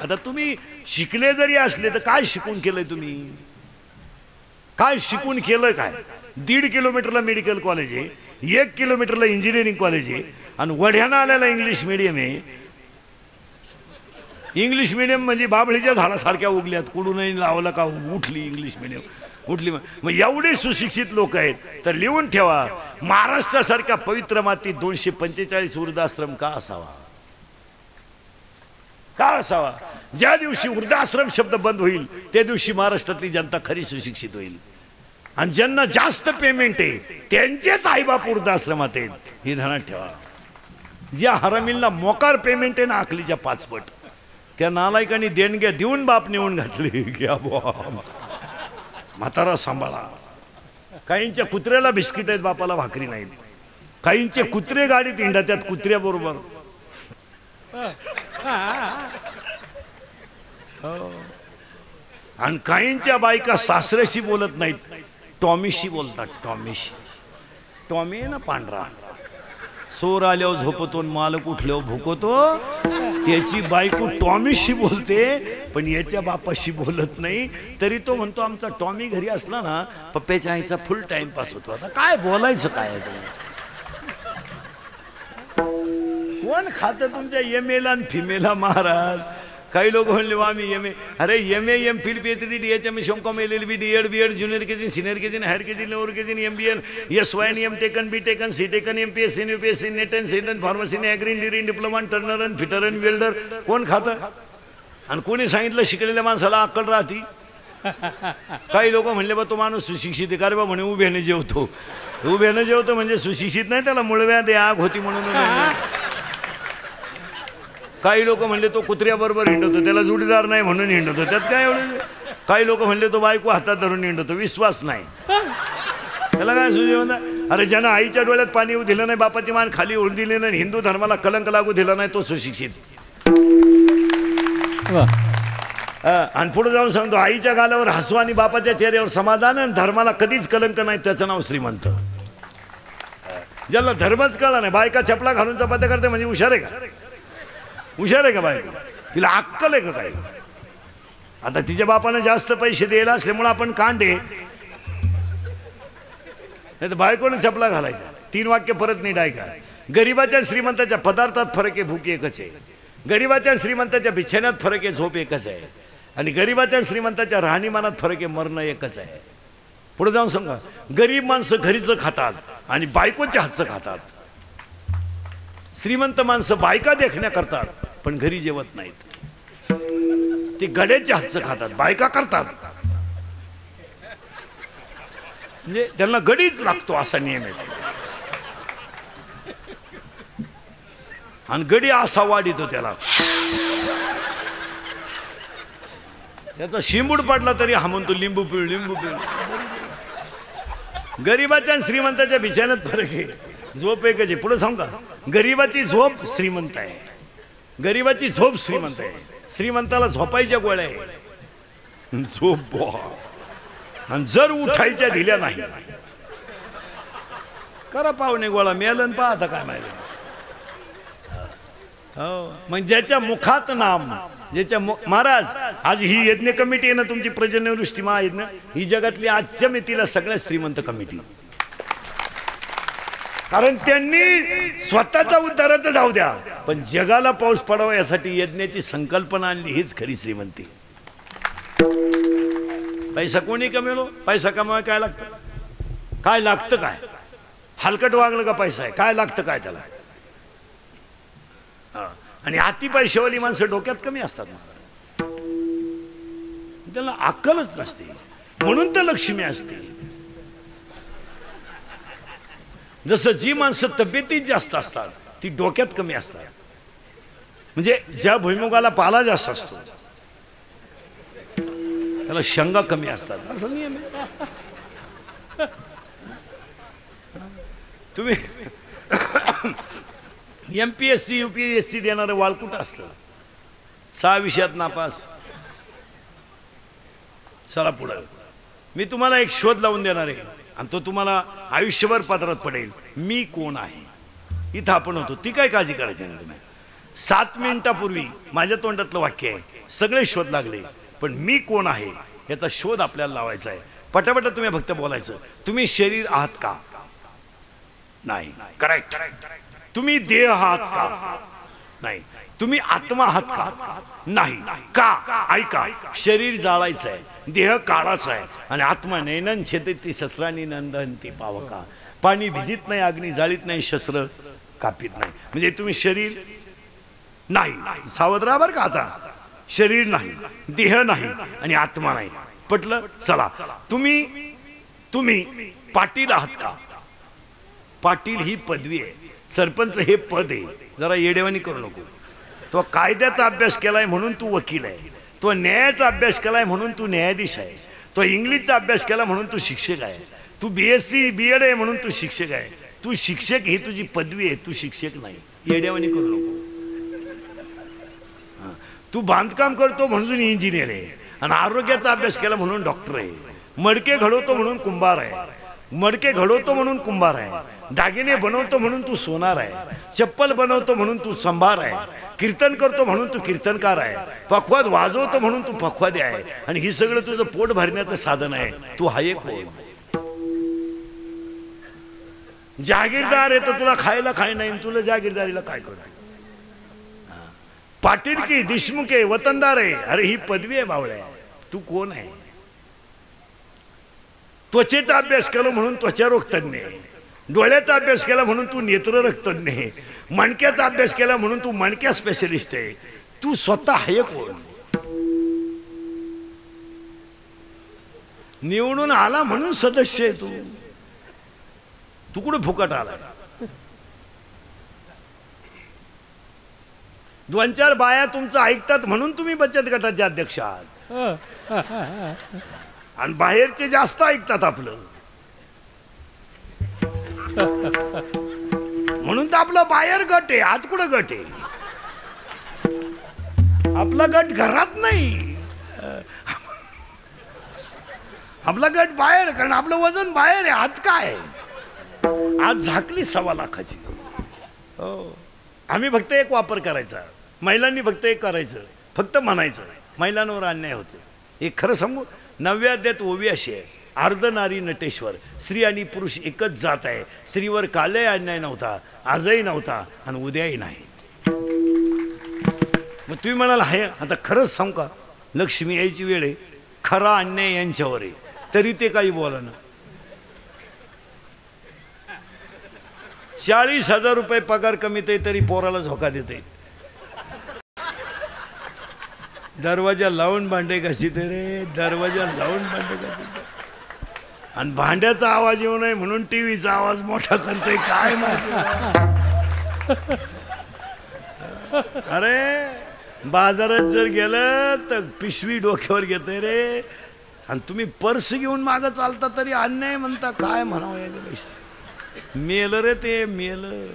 आता तुम्ही शिकले जरी असले तर काय शिकून केलंय तुम्ही? काय शिकून केलं काय? 1.5 किलोमीटरला मेडिकल कॉलेज आहे, 1 किलोमीटरला इंजिनिअरिंग कॉलेज आहे, आणि वढ्यानं आलेला इंग्लिश मीडियम आहे. इंग्लिश मीडियम म्हणजे बाबळीच्या झाडासारख्या उगल्यात, कुठूनही लावलं का उठली इंग्लिश मीडियम उठली. मग एवढे सुशिक्षित लोक आहेत तर लिहून ठेवा, महाराष्ट्रासारख्या पवित्र मातीत 245 वृद्धाश्रम का असावा? का असावा? ज्या दिवशी वृद्धाश्रम शब्द बंद होईल त्या दिवशी महाराष्ट्रातली जनता खरी सुशिक्षित होईल. आणि ज्यांना जास्त पेमेंट आहे त्यांचेच आईबाप वृद्धाश्रमात आहेत, हे ध्यानात ठेवा. ज्या हरामींना मोकार पेमेंट आहे ना आखलीच्या 5 पट, त्या नालायकांनी देणग्या देऊन बाप नेऊन घातली. घ्या म्हातारा सांभाळा. काहींच्या कुत्र्याला बिस्किट आहेत, बापाला भाकरी नाहीत. काहींचे कुत्रे गाडीत हिंडा, त्यात कुत्र्या बरोबर. आणि काहींच्या बायका सासऱ्याशी बोलत नाहीत, टॉमीशी बोलतात. टॉमी आहे ना पांढरा, चोर आल्यावर झोपतो, मालक उठल्यावर भुकतो, त्याची बायको टॉमीशी बोलते, पण याच्या बापाशी बोलत नाही. तरी तो म्हणतो आमचा टॉमी घरी असला ना पप्प्याच्या आईचा फुल टाइमपास होतो. आता काय बोलायचं काय? कोण खातं तुमच्या एमएला आणि फिमेला महाराज? काही लोक म्हणले आम्ही एमए, अरे MA MPhil PhD DHM MCom LLB D.Ed B.Ed junior KG senior KG higher KG lower KG MBA एसवाय am taken be taken C taken MPSC UPSC net end Saint end pharmacy agree degree diploma Turner and fitter and welder. कोण खातं? आणि कोणी सांगितलं शिकलेल्या माणसाला अक्कल राहती? काही लोक म्हणले बा तो माणूस सुशिक्षित आहे का रे बा? म्हणे उभ्याने जेवतो. उभ्याने जेवतो म्हणजे सुशिक्षित नाही, त्याला मुळव्यात आग होती म्हणून. काही लोक म्हणले तो कुत्र्याबरोबर हिंडतो, त्याला जोडीदार नाही म्हणून हिंडतो. त्यात काय एवढं? काही लोक म्हणले तो बायको हातात धरून हिंडतो, विश्वास नाही त्याला. काय सुजे म्हणता? अरे ज्यानं आईच्या डोळ्यात पाणी येऊ दिलं नाही, बापाची मान खाली होऊन दिली नाही, हिंदू धर्माला कलंक लागू दिला नाही, तो सुशिक्षित. आणि पुढे जाऊन सांगतो आईच्या गालावर हसू आणि बापाच्या चेहऱ्यावर समाधान, आणि धर्माला कधीच कलंक नाही, त्याचं नाव श्रीमंत. ज्याला धर्मच कळला नाही, बायका चपला घालून चपात्या करते म्हणजे हुशार आहे का? हुशार आहे का बायको? तिला अक्कल आहे का काय? आता तिच्या बापाने जास्त पैसे द्यायला असल्यामुळे आपण कांडे, नाही तर बायकोने चपला घालायचा. 3 वाक्य परत नीट ऐका. गरीबाच्या श्रीमंताच्या पदार्थात फरक आहे, भूक एकच आहे. गरीबाच्या श्रीमंताच्या बिछाण्यात फरक आहे, झोप एकच आहे. आणि गरीबाच्या श्रीमंताच्या राहणीमानात फरक आहे, मरणं एकच आहे. पुढे जाऊन सांगा, गरीब माणसं घरीचं खातात आणि बायकोच्या हातचं खातात. श्रीमंत माणसं बायका देखण्या करतात पण घरी जेवत नाहीत. ते गड्याच्या हातचं खातात, बायका करतात. म्हणजे त्यांना गडीच लागतो असा नियम आहे. आणि गडी असा वाढितो त्याला, त्याचा शिंबूड पडला तरी हा म्हणतो लिंबू पिळ लिंबू पिळ. गरीबाच्या आणि श्रीमंताच्या बिछाण्यात फरक आहे, झोप एकच आहे. पुढे सांगू का? गरीबाची झोप श्रीमंत आहे, गरीबाची झोप श्रीमंत आहे. श्रीमंताला झोपायच्या गोळ्या आहे, झोप. आणि जर उठायच्या दिल्या नाही, करा पाहुणे गोळा, मेलन पाहता काय माहिती. हो, मग ज्याच्या मुखात नाम, ज्याच्या महाराज आज ही यज्ञ कमिटी आहे ना तुमची, प्रजन्यवृष्टी महायज्ञ, ही जगातली आजच्या मितीला सगळ्यात श्रीमंत कमिटी. कारण त्यांनी स्वतःचा उद्धाराचं जाऊ द्या, पण जगाला पाऊस पडावा यासाठी यज्ञाची संकल्पना आणली, हीच खरी श्रीमंती. पैसा कोणी कमवलो? पैसा कमवाय काय लागतं? काय लागतं? काय हलकट वागलं का पैसा आहे? काय लागतं काय त्याला? आणि अति पैशावाली माणसं डोक्यात कमी असतात, त्याला अक्कलच नसते, म्हणून तर लक्ष्मी असते. जसं जी माणसं तब्येतीत जास्त असतात ती डोक्यात कमी असतात. म्हणजे ज्या भुईमुगाला पाला जास्त असतो त्याला शेंगा कमी असतात, असं नियम आहे. तुम्ही एमपीएससी यूपीएससी देणारं वाळकुट असतं, 6 विषयात नापास. चला पुढं, मी तुम्हाला एक शोध लावून देणार आहे आणि तो तुम्हाला आयुष्यभर पदरात पडेल. मी कोण आहे? इथं आपण होतो, ती काय काळजी करायची नाही तुम्ही. 7 मिनिटापूर्वी माझ्या तोंडातलं वाक्य आहे, सगळे शोध लागले, पण मी कोण आहे याचा शोध आपल्याला लावायचा आहे. पटापट तुम्ही फक्त बोलायचं, तुम्ही शरीर आहात का? नाही. करेक्ट. तुम्ही देह आहात का? नाही. तुम्ही आत्मा आहात का? नाही. का? ऐका, शरीर जाळायचं आहे, देह काढायचा आहे, आणि आत्मा नैनन छेदती शस्त्रांनी नंदनती पावका. पाणी भिजित नाही, अग्नी जाळीत नाही, शस्त्र कापीत नाही. म्हणजे तुम्ही शरीर नाही. सावध राहा बरं का. आता शरीर नाही, देह नाही आणि आत्मा नाही. पटलं? चला, तुम्ही पाटील आहात का? पाटील ही पदवी आहे, सरपंच हे पद आहे. जरा येडेवानी करू नको. तो कायद्याचा अभ्यास केलाय म्हणून तू वकील आहे, तो न्यायाचा अभ्यास केलाय म्हणून तू न्यायाधीश आहे, तो इंग्लिशचा अभ्यास केला म्हणून तू शिक्षक आहे, तू BSc BEd आहे म्हणून तू शिक्षक आहे. तू शिक्षक ही तुझी पदवी आहे, तू शिक्षक नाही. येडेवानी करू नको. तू बांधकाम करतो म्हणून इंजिनियर आहे, आणि आरोग्याचा अभ्यास केला म्हणून डॉक्टर आहे. मडके घडवतो म्हणून कुंभार आहे, मडके घडवतो म्हणून कुंभार आहे. दागिने बनवतो म्हणून तू सोनार आहे, चप्पल बनवतो म्हणून तू संभार आहे, कीर्तन करतो म्हणून तू कीर्तनकार आहे, पखवाद वाजवतो म्हणून तू पखवादी आहे, आणि ही सगळं तुझं पोट भरण्याचं साधन आहे. तू हा एक कोण? जागीरदार आहे तर तुला खायला खाय नाही, तुला जागीरदारीला काय करतो? पाटील की देशमुख आहे, वतनदार आहे. अरे ही पदवी आहे बावळ्या. तू कोण आहे? त्वचेचा अभ्यास केला म्हणून त्वचारोग तज्ञ आहे, डोळ्याचा अभ्यास केला म्हणून तू नेत्ररोग तज्ञ आहे, मणक्याचा अभ्यास केला म्हणून तू मणक्या स्पेशलिस्ट आहे. तू स्वतः आहे कोण? निवडून आला म्हणून सदस्य आहे तू. तू कुठे फुकट आलाय? 2-4 बाया तुमचं ऐकतात म्हणून तुम्ही बचत गटाचे अध्यक्ष आहात, आणि बाहेरचे जास्त ऐकतात आपलं, म्हणून तर आपला बाहेर गट आहे. आत कुठं गट आहे? आपला गट घरात नाही, आपला गट बाहेर, कारण आपलं वजन बाहेर आहे. आत काय? आज झाकली 1.25 लाखाची. हो, आम्ही फक्त एक वापर करायचा, महिलांनी फक्त एक करायचं, फक्त म्हणायचं महिलांवर अन्याय होतो. एक खरं सांगू, 9व्या अध्यायात ओवी अशी आहे, अर्ध नारी नटेश्वर, स्त्री आणि पुरुष एकच जात आहे, स्त्रीवर कालही अन्याय नव्हता, आजही नव्हता आणि उद्याही नाही. मग तुम्ही म्हणाल आहे, आता खरंच सांगू का, लक्ष्मी यायची वेळ आहे, खरा अन्याय यांच्यावर आहे, तरी ते काही बोला ना. 40,000 रुपये पगार कमीत आहे तरी पोराला झोका देते. दरवाजा लावून भांडे घासीते रे, दरवाजा लावून भांडे घासीते, आणि भांड्याचा आवाज येऊ नये म्हणून टीव्हीचा आवाज मोठा करते. काय माहिती? अरे बाजारात जर गेलं तर पिशवी डोक्यावर घेते रे, आणि तुम्ही पर्स घेऊन मागं चालता तरी अन्याय म्हणता. काय म्हणावं याच्यापेक्षा? मेलं रे ते, मेलं.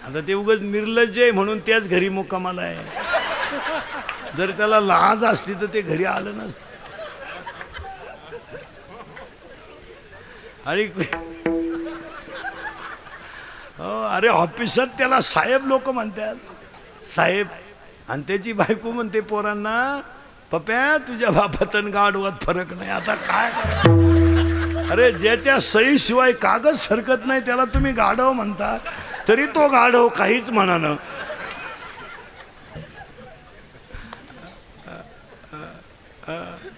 आता ते उगाच निर्लज्ज आहे म्हणून त्याच घरी मुक्कामाला आहे. जर त्याला लाज असती तर ते घरी आलं नसतं. आणि अरे ऑफिसात त्याला साहेब लोक म्हणतात, साहेब, आणि त्याची बायको म्हणते पोरांना, पप्या तुझ्या बापातन गाढवात फरक नाही. आता काय करा? अरे ज्याच्या सही शिवाय कागद सरकत नाही त्याला तुम्ही गाढव म्हणता, तरी तो गाढव काहीच म्हणानं.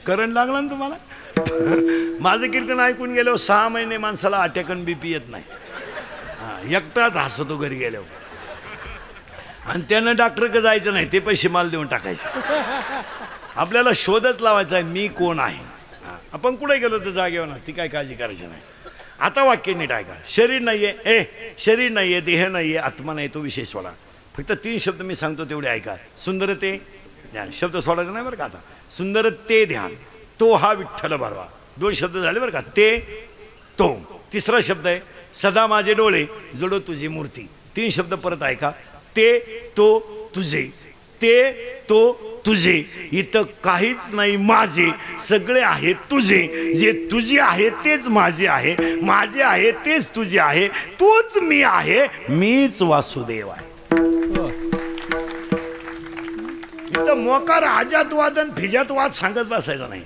करंट लागला ना तुम्हाला? माझं कीर्तन ऐकून गेलो 6 महिने माणसाला अटॅक आणि BP येत नाही. एकटाच हसतो घरी गेल्यावर, आणि त्यानं डॉक्टरकडे जायचं नाही, ते पैसे माल देऊन टाकायचे. आपल्याला शोधच लावायचा आहे मी कोण आहे. आपण कुठे गेलो तर जागेवर ना, ती काय काळजी करायची नाही. आता वाक्य नीट ऐका. शरीर नाहीये, शरीर नाहीये, देह नाहीये, आत्मा नाही, तो विषय सोडा. फक्त 3 शब्द मी सांगतो तेवढे ऐका. सुंदरते ध्यान, शब्द सोडायचा नाही बरं का. आता सुंदरते ध्यान, तो हा विठ्ठल भरवा. 2 शब्द झाले बरं का. ते तो. 3रा शब्द आहे सदा माझे डोळे जडो तुझी मूर्ती. 3 शब्द परत ऐका. ते तो तुझे, ते तो तुझे. इथं काहीच नाही माझे, सगळे आहे तुझे. जे तुझे आहे तेच माझे आहे, माझे आहे तेच तुझे आहे, तूच मी आहे, मीच वासुदेव आहे. मोकार आजात वाद आणि फिजात वाद सांगत बसायचा नाही.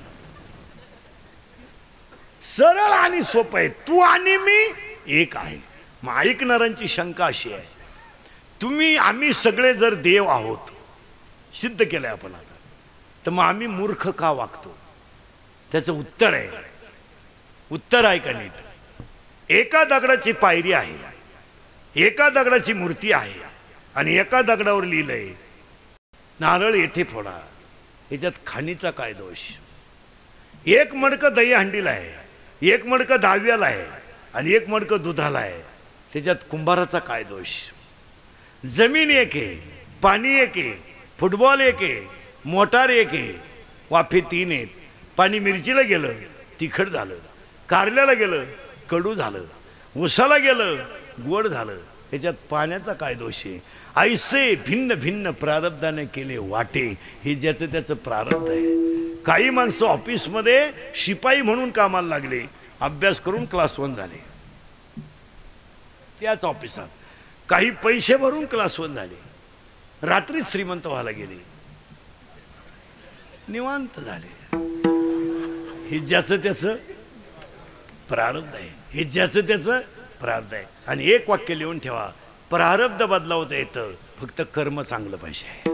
सरळ आणि सोपं आहे. तू आणि मी एक आहे. मग ऐकणाऱ्यांची शंका अशी आहे, तुम्ही आम्ही सगळे जर देव आहोत सिद्ध केलंय आपण आता, तर मग आम्ही मूर्ख का वागतो? त्याचं उत्तर आहे का नीट. एका दगडाची पायरी आहे, एका दगडाची मूर्ती आहे आणि एका दगडावर लिहिलंय नारळ येथे फोडा. याच्यात खाणीचा काय दोष? एक मडकं दहीहंडीला आहे, एक मडकं दहाव्याला आहे आणि एक मडकं दुधाला आहे. त्याच्यात कुंभाराचा काय दोष? जमीन एक आहे, पाणी एक आहे, फुटबॉल एक आहे, मोटार एक आहे, वाफे 3 आहेत. पाणी मिरचीला गेलं तिखट झालं, कारल्याला गेलं कडू झालं, उसाला गेलं गोड झालं. त्याच्यात पाण्याचा काय दोष आहे? ऐसे भिन्न भिन्न प्रारब्धाने केले वाटे, हे ज्याचं त्याचं प्रारब्ध आहे. काही माणसं ऑफिसमध्ये शिपाई म्हणून कामाला लागले, अभ्यास करून क्लास 1 झाले त्याच ऑफिसात. काही पैसे भरून क्लास 1 झाले, रात्रीच श्रीमंत व्हायला गेले, निवांत झाले. हे ज्याचं त्याचं प्रारब्ध आहे, हे ज्याचं त्याचं प्रारब्ध आहे. आणि एक वाक्य लिहून ठेवा, प्रारब्ध बदलावता येतं, फक्त कर्म चांगलं पाहिजे.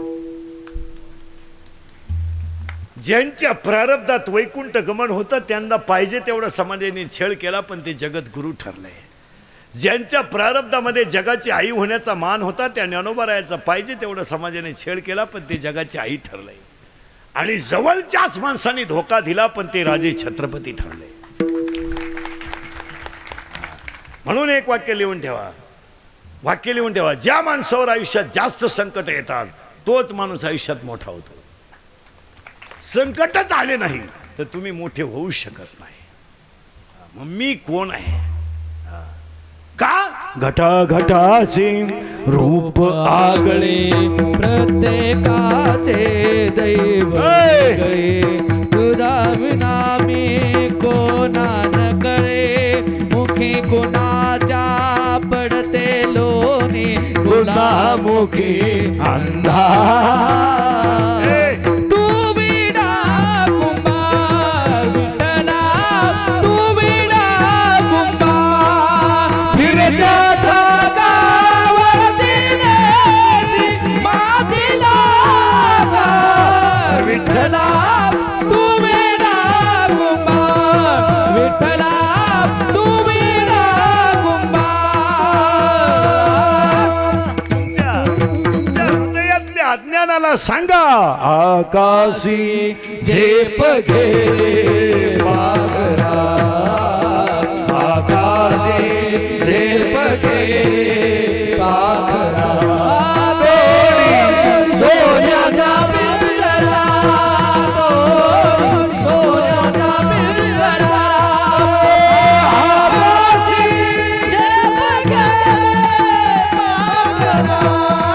ज्यांच्या प्रारब्धात वैकुंठ गमन होतं त्यांना पाहिजे तेवढा समाजाने छळ केला, पण ते जगद्गुरू ठरले. ज्यांच्या प्रारब्धामध्ये जगाची आई होण्याचा मान होता त्या ज्ञानोबारायाचा पाहिजे तेवढा समाजाने छळ केला, पण ते जगाची आई ठरले. आणि जवळच्याच माणसांनी धोका दिला, पण ते राजे छत्रपती ठरले. म्हणून एक वाक्य लिहून ठेवा, ज्या माणसावर आयुष्यात जास्त संकट येतात तोच माणूस आयुष्यात मोठा होतो. संकटच आले नाही तर तुम्ही मोठे होऊ शकत नाही. मग मी कोण आहे? का घटाघटाचे रूप आगळे, प्रत्येकाचे दैव गळे, तुझा विना मी कोणा न कळे, मुखी कुणाच्या पडते लोणी, गुणामुखी अंधा. अज्ञानाला सांगा आकाशी झेप घे पाखरा, आकाशी झेप घे पाखरा, सोन्याचा पिंजरा, सोन्याचा पिंजरा, आकाशी झेप घे पाखरा.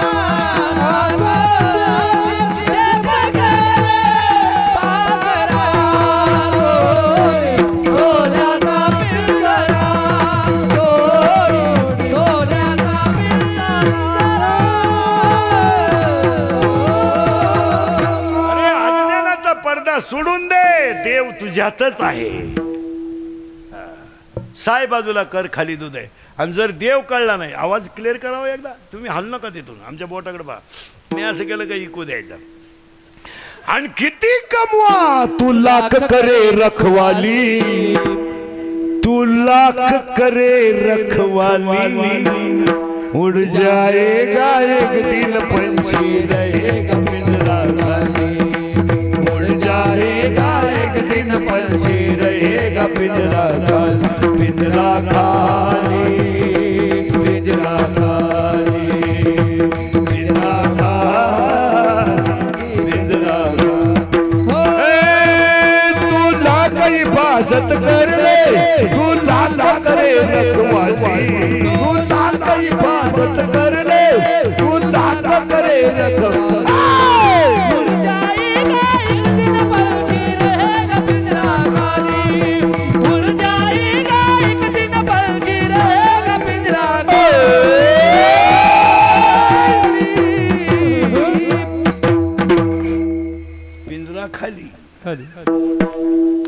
सोडून दे, देव तुझ्यातच आहे. साय बाजूला कर, खाली दूध आहे. आणि जर देव कळला नाही, आवाज क्लिअर करावा एकदा. तुम्ही हल नका तिथून, आमच्या बोटाकडे बा. मी असं केलं का इकू द्यायचा. आणि किती कमवा तू लाख करे रखवाली, तू लाख करे रखवाली, उड़ जाएगा एक दिन पंछी रहेगा पिंजरा खाली, जाएगा एक दिन पंछी रहेगा पिंजरा खाली, पिंजरा खाली, पिंजरा खाली, पिंजरा खाली, पिंजरा खाली. तू लाख हिफाजत कर ले, तू लाख करे रखवाली, तू लाख हिफाजत कर ले, तू लाख करे रखवाली.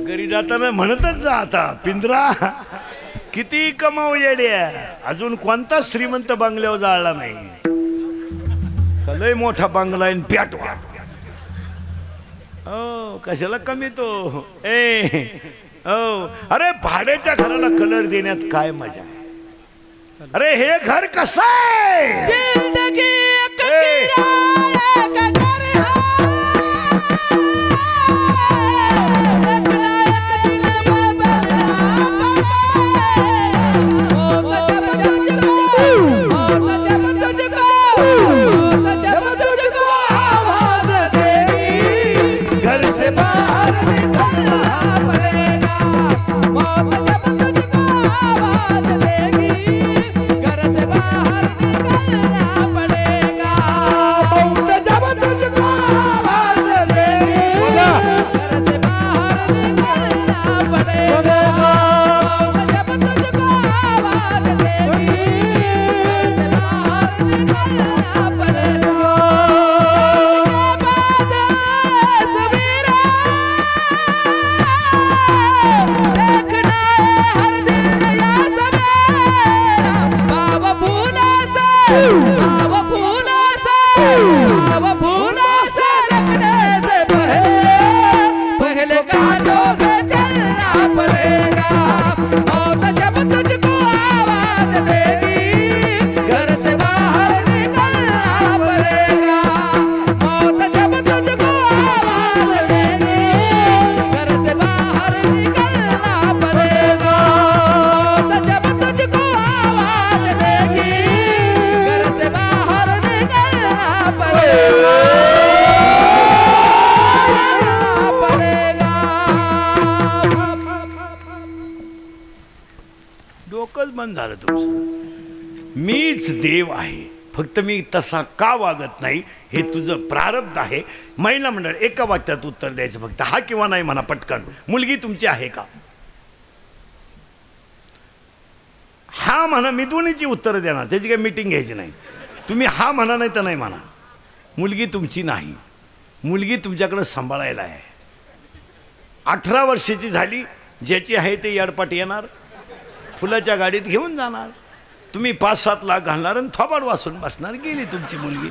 घरी जाताना म्हणतच जा आता पिंजरा किती कमाव येड्या, अजून कोणता श्रीमंत बंगल्यावर जाळला नाही. लय मोठा बंगला आहे प्याटवा. हो कशाला कमी तो ए हो. अरे भाड्याच्या घराला कलर देण्यात काय मजा आहे. अरे हे घर कसं आहे. जिंदगी घर से बाहर निकलना पड़ेगा. डोकंच बंद झालं तुमचं. मीच देव आहे, फक्त मी तसा का वागत नाही हे तुझं प्रारब्ध आहे. महिला मंडळ एका वाक्यात उत्तर द्यायचं फक्त, हा किंवा नाही म्हणा पटकन. मुलगी तुमची आहे का? हा म्हणा, मी दोन्हीची उत्तर देणार, त्याची काही मीटिंग घ्यायची नाही. तुम्ही हा म्हणा नाही तर नाही म्हणा. मुलगी तुमची नाही, मुलगी तुमच्याकडे सांभाळायला आहे. 18 वर्षाची झाली, ज्याची आहे ते याडपाट येणार, फुलाच्या गाडीत घेऊन जाणार. तुम्ही 5-7 लाख घालणार आणि थोबाड वाचून बसणार. गेली तुमची मुलगी.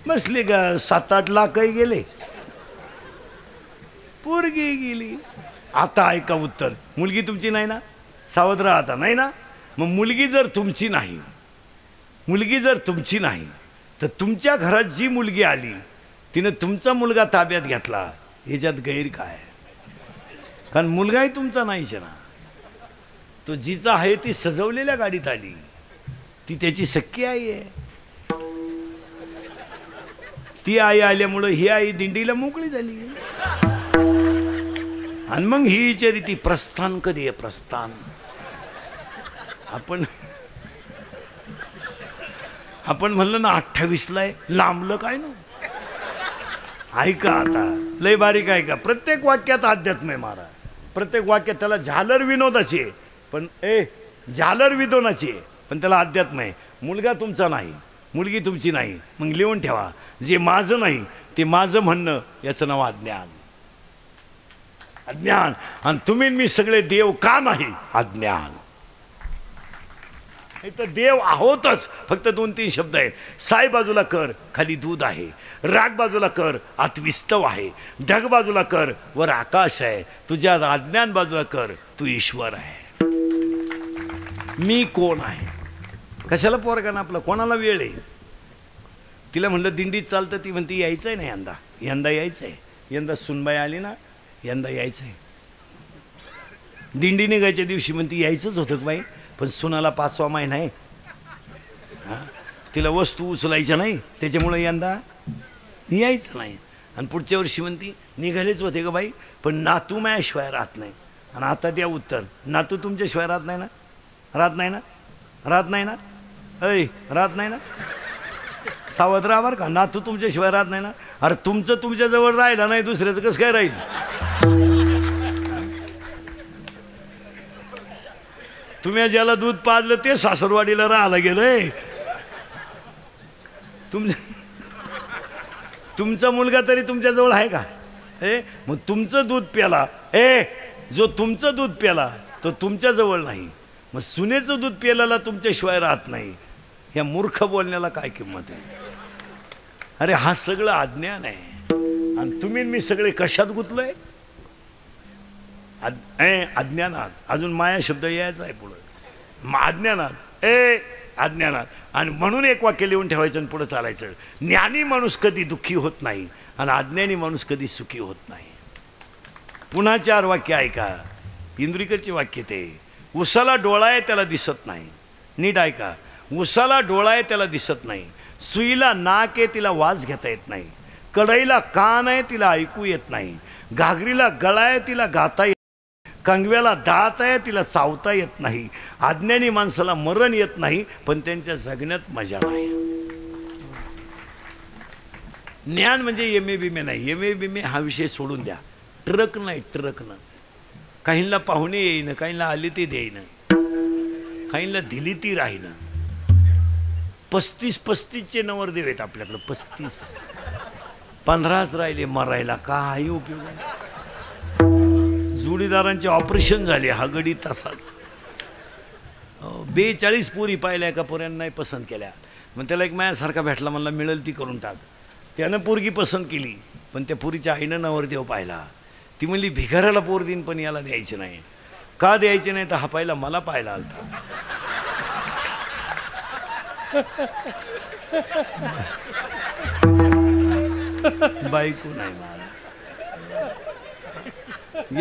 बसली का 7-8 लाखही गेले, पोरगी गेली. आता ऐका उत्तर, मुलगी तुमची नाही ना, सावध राहा आता. नाही ना, मग मुलगी जर तुमची नाही, मुलगी जर तुमची नाही तर तुमच्या घरात जी मुलगी आली तिनं तुमचा मुलगा ताब्यात घेतला, याच्यात गैर काय? कारण मुलगाही तुमचा नाहीच ना. तो जिचा आहे ती सजवलेल्या गाडीत आली, ती त्याची सख्खी आई आहे. ती आई आल्यामुळं ही आई दिंडीला मोकळी झाली. आणि मग ही विचारी ती प्रस्थान कधी आहे, प्रस्थान. आपण म्हणलं ना 28ला आहे, लांबलं काय ना. ऐका आता, लय बारीक ऐका. प्रत्येक वाक्यात अध्यात्म आहे महाराज. प्रत्येक वाक्यात त्याला झालर विनोदाची आहे, पण झालर विनोदाची आहे, पण त्याला अध्यात्म आहे. मुलगा तुमचा नाही, मुलगी तुमची नाही, मग लिहून ठेवा. जे माझं नाही ते माझं म्हणणं, याचं नाव अज्ञान. अज्ञान. आणि तुम्ही मी सगळे देव का नाही? अज्ञान. तर देव आहोतच, फक्त 2-3 शब्द आहेत. साय बाजूला कर, खाली दूध आहे. राग बाजूला कर, आत विस्तव आहे. ढग बाजूला कर, वर आकाश आहे. तुझ्या अज्ञान बाजूला कर, तू ईश्वर आहे. मी कोण आहे? कशाला पोरगाना आपलं, कोणाला वेळ आहे? तिला म्हणलं दिंडीत चालतं, ती म्हणते यायचं आहे ना, यंदा यायचं आहे. यंदा सुनबाई आली ना, यंदा यायचं आहे. दिंडी निघायच्या दिवशी म्हणते यायचंच होतं का बाई, पण सुनाला 5वा महिना आहे, तिला वस्तू उचलायच्या नाही, त्याच्यामुळे यंदा यायचं नाही. आणि पुढच्या वर्षी म्हणती निघालेच होते का बाई, पण नातू माझ्याशिवाय राहत नाही. आणि आता द्या उत्तर, नातू तुमच्याशिवाय राहत नाही ना? राहत नाही ना? राहत नाही ना? ऐ राहत नाही ना? सावध राहा बरं का, नातू तुमच्याशिवाय राहत नाही ना. अरे तुमचं तुमच्याजवळ राहिलं नाही, दुसऱ्याचं कसं काय राहील? तुम्ही ज्याला दूध पाजलं ते सासरवाडीला राहायला गेलंय. तुमचा मुलगा तरी तुमच्याजवळ आहे का? मग तुमचं दूध प्याला, जो तुमचं दूध प्याला तो तुमच्या जवळ नाही, मग सुनेचं दूध प्यायला तुमच्याशिवाय राहत नाही. या मूर्ख बोलण्याला काय किंमत आहे? अरे हा सगळं अज्ञान आहे. आणि तुम्ही मी सगळे कशात गुंतलोय? अज्ञानात. अजून माया शब्द यायचा आहे पुढं. अज्ञानात, अज्ञानात. आणि म्हणून एक वाक्य लिहून ठेवायचं आणि पुढं चालायचं. ज्ञानी माणूस कधी दुःखी होत नाही आणि अज्ञानी माणूस कधी सुखी होत नाही. पुन्हा 4 वाक्य ऐका. इंद्रिकरचे वाक्य ते. उसाला डोळा आहे त्याला दिसत नाही. नीट ऐका. उसाला डोळा आहे त्याला दिसत नाही. सुईला नाक आहे तिला वास घेता येत नाही. कढईला कान आहे तिला ऐकू येत नाही. घागरीला गळा आहे तिला गाता येत नाही. कंगव्याला दात आहे तिला चावता येत नाही. अज्ञानी माणसाला मरण येत नाही पण त्यांच्या जगण्यात मजा नाही. ज्ञान म्हणजे एमे बिमे नाही. एमे बिमे हा विषय सोडून द्या. ट्रक नाही, ट्रकनं. काहींना पाहुणे येईन, काहींना आली ती देईन, काहींना दिली ती राहीन. 35 नवरदेव आहेत आपल्याकडं. 35. 15च राहिले मरायला. काही उपयोग नाही. जोडीदारांचे ऑपरेशन झाले हा गडी तसाच. 42 पोरी पाहिल्या एका पोऱ्यानं नाही पसंत केल्या. मग त्याला एक माझ्यासारखा भेटला, म्हणला मिळेल ती करून टाक. त्यानं पोरगी पसंत केली पण त्या पोरीच्या आईनं नवरदेव पाहिला. ती म्हणली भिकाऱ्याला पोर देईन पण याला द्यायचे नाही. का द्यायचे नाही? तर हा पाहिला मला पाहायला आलता. बायको नाही मला.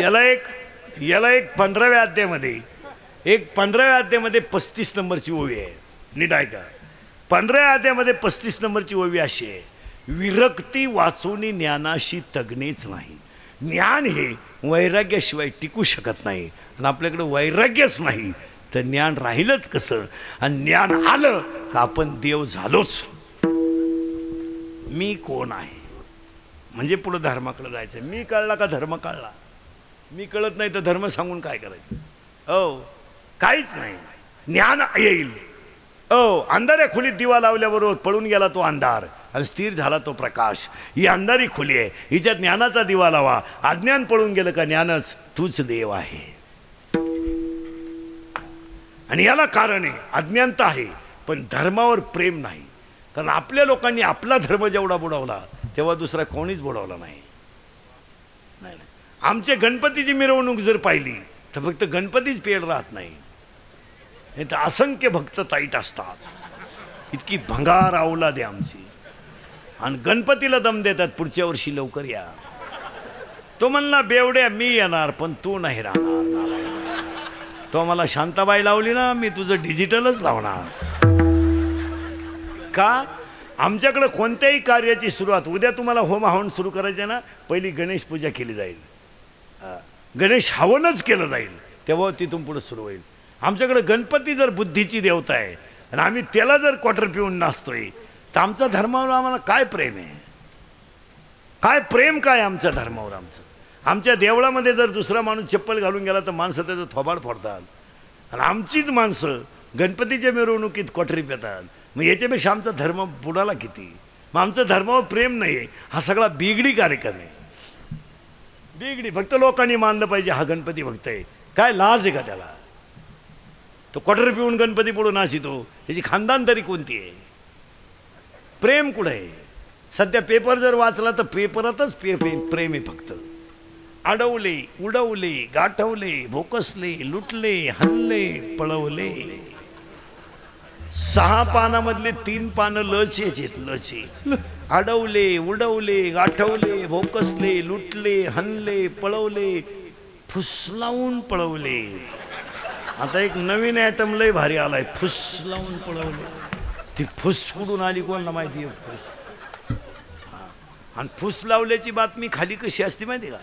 याला एक 15व्या अध्यायामध्ये 35 नंबरची ओवी आहे. नीट ऐका. 15व्या अध्यायामध्ये 35 नंबरची ओवी अशी आहे. विरक्ती वाचून ज्ञानाशी तगणेच नाही. ज्ञान हे वैराग्याशिवाय टिकू शकत नाही. आणि आपल्याकडे वैराग्यच नाही तर ज्ञान राहिलंच कसं? आणि ज्ञान आलं का आपण देव झालोच. मी कोण आहे म्हणजे पुढे धर्माकडे जायचं. मी कळला का धर्म कळला? मी कळत नाही तर धर्म सांगून काय करायचं? काहीच नाही. ज्ञान येईल. अंधाऱ्या खोलीत दिवा लावल्याबरोबर पळून गेला तो अंधार आणि स्थिर झाला तो प्रकाश. ही अंधारी खोली आहे, हिच्यात ज्ञानाचा दिवा लावा. अज्ञान पळून गेलं का ज्ञानच तूच देव आहे. आणि याला कारण आहे अज्ञानता आहे पण धर्मावर प्रेम नाही. कारण आपल्या लोकांनी आपला धर्म जेवढा बुडवला तेव्हा दुसरा कोणीच बुडवला नाही. आमच्या गणपतीची मिरवणूक जर पाहिली तर फक्त गणपतीच पेड राहत नाही, तर असंख्य भक्त ताईट असतात. इतकी भंगार अवलाद आहे आमची. आणि गणपतीला दम देतात पुढच्या वर्षी लवकर या. तो म्हणला बेवड्या मी येणार पण तू नाही राहणार. तो मला शांताबाई लावली ना, मी तुझं डिजिटलच लावणार. का? आमच्याकडे कोणत्याही कार्याची सुरुवात उद्या तुम्हाला होम हवन सुरू करायचं ना, पहिली गणेश पूजा केली जाईल. गणेश हवनच केलं जाईल तेव्हा तिथून पुढे सुरू होईल. आमच्याकडे गणपती जर बुद्धीची देवता आहे आणि आम्ही त्याला जर क्वार्टर पिऊन नाचतोय तर आमच्या धर्मावर आम्हाला काय प्रेम आहे? काय प्रेम काय आमच्या धर्मावर आमचं? आमच्या देवळामध्ये जर दुसरा माणूस चप्पल घालून गेला तर माणसं त्याचं थोबाड फोडतात आणि आमचीच माणसं गणपतीच्या मिरवणुकीत क्वार्टरी पेतात. मग याच्यापेक्षा आमचा धर्म बुडाला किती? मग आमचं धर्मावर प्रेम नाही आहे. हा सगळा बिगडी कार्यक्रम आहे. बिगडी. फक्त लोकांनी मानलं पाहिजे हा गणपती भक्त आहे. काय लाज आहे का त्याला? तो क्वार्टर पिऊन गणपती पुढे नाचितो, त्याची खानदान तरी कोणती आहे? प्रेम कुठं आहे? सध्या पेपर जर वाचला तर पेपरातच प्रेम आहे फक्त. अडवले, उडवले, गाठवले, भोकसले, लुटले, हल्ले, पळवले. 6 पानामधले 3 पानं लचेच. अडवले, उडवले, गाठवले, भोकसले, लुटले, हल्ले, पळवले, फुसलावून पळवले. आता एक नवीन ॲटम लय भारी आलाय, फुसलावून पळवले. ती फुस कुठून आली कोणाला माहिती आहे? फुस. आणि फुस लावल्याची बातमी खाली कशी असते माहिती का?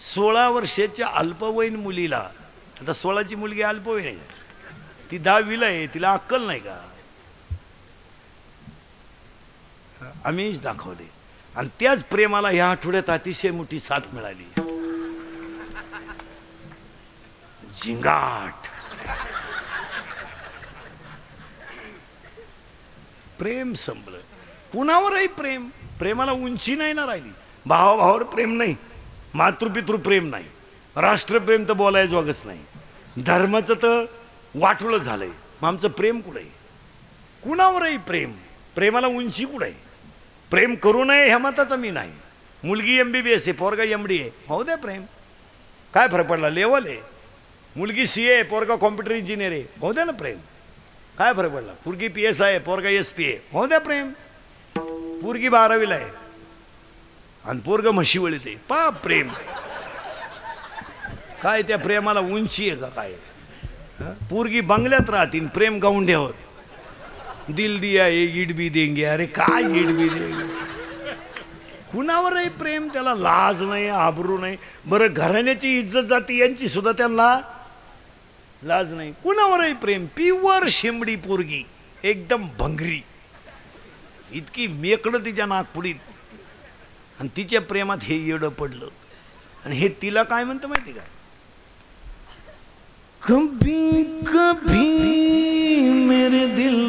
16 वर्षाच्या अल्पवयीन मुलीला, आता 16ची मुलगी अल्पवयीन आहे, ती 10वीला आहे, तिला अक्कल नाही का? आम्हीच दाखवले. आणि त्याच प्रेमाला ह्या आठवड्यात अतिशय मोठी साथ मिळाली. झिंगाट. प्रेम संपलं. कुणावरही प्रेम. प्रेमाला उंची नाही ना राहिली. भावाभावावर प्रेम नाही. मातृपितृ प्रेम नाही, राष्ट्रप्रेम तर बोलायचं वागच नाही, धर्माचं तर वाटुळं झालंय. मग आमचं प्रेम कुठं आहे? कुणावर आहे प्रेम? प्रेमाला उंची कुठं आहे? प्रेम करू नये ह्या मताचा मी नाही. मुलगी MBBS आहे, पोरगा MD आहे, हो द्या प्रेम, काय फरक पडला? लेवल आहे. मुलगी CA आहे, पोरगा कॉम्प्युटर इंजिनियर आहे, हो द्या ना प्रेम, काय फरक पडला? पोरगी PSI आहे, पोरगा SP आहे, हो द्या प्रेम. पोरगी 12वीला आहे आणि पोरग म्हशीवळीत आहे, पा प्रेम. काय त्या प्रेमाला उंची आहे का काय? पोरगी बंगल्यात राहतील, प्रेम गाऊंढ्यावर. दिल दिया ये ईड भी देंगे, अरे काय ईड भी देंगे? कुणावर आहे प्रेम? त्याला लाज नाही, आबरू नाही. बरं घराण्याची इज्जत जाती यांची सुद्धा त्यांना लाज नाही. कुणावर आहे प्रेम? प्युअर शेंबडी पोरगी, एकदम भंगरी, इतकी मेकडं तिच्या नागपुडीत, आणि तिच्या प्रेमात हे येडं पडलं. आणि हे तिला काय म्हणतं माहिती का? कभी कभी मेरे दिल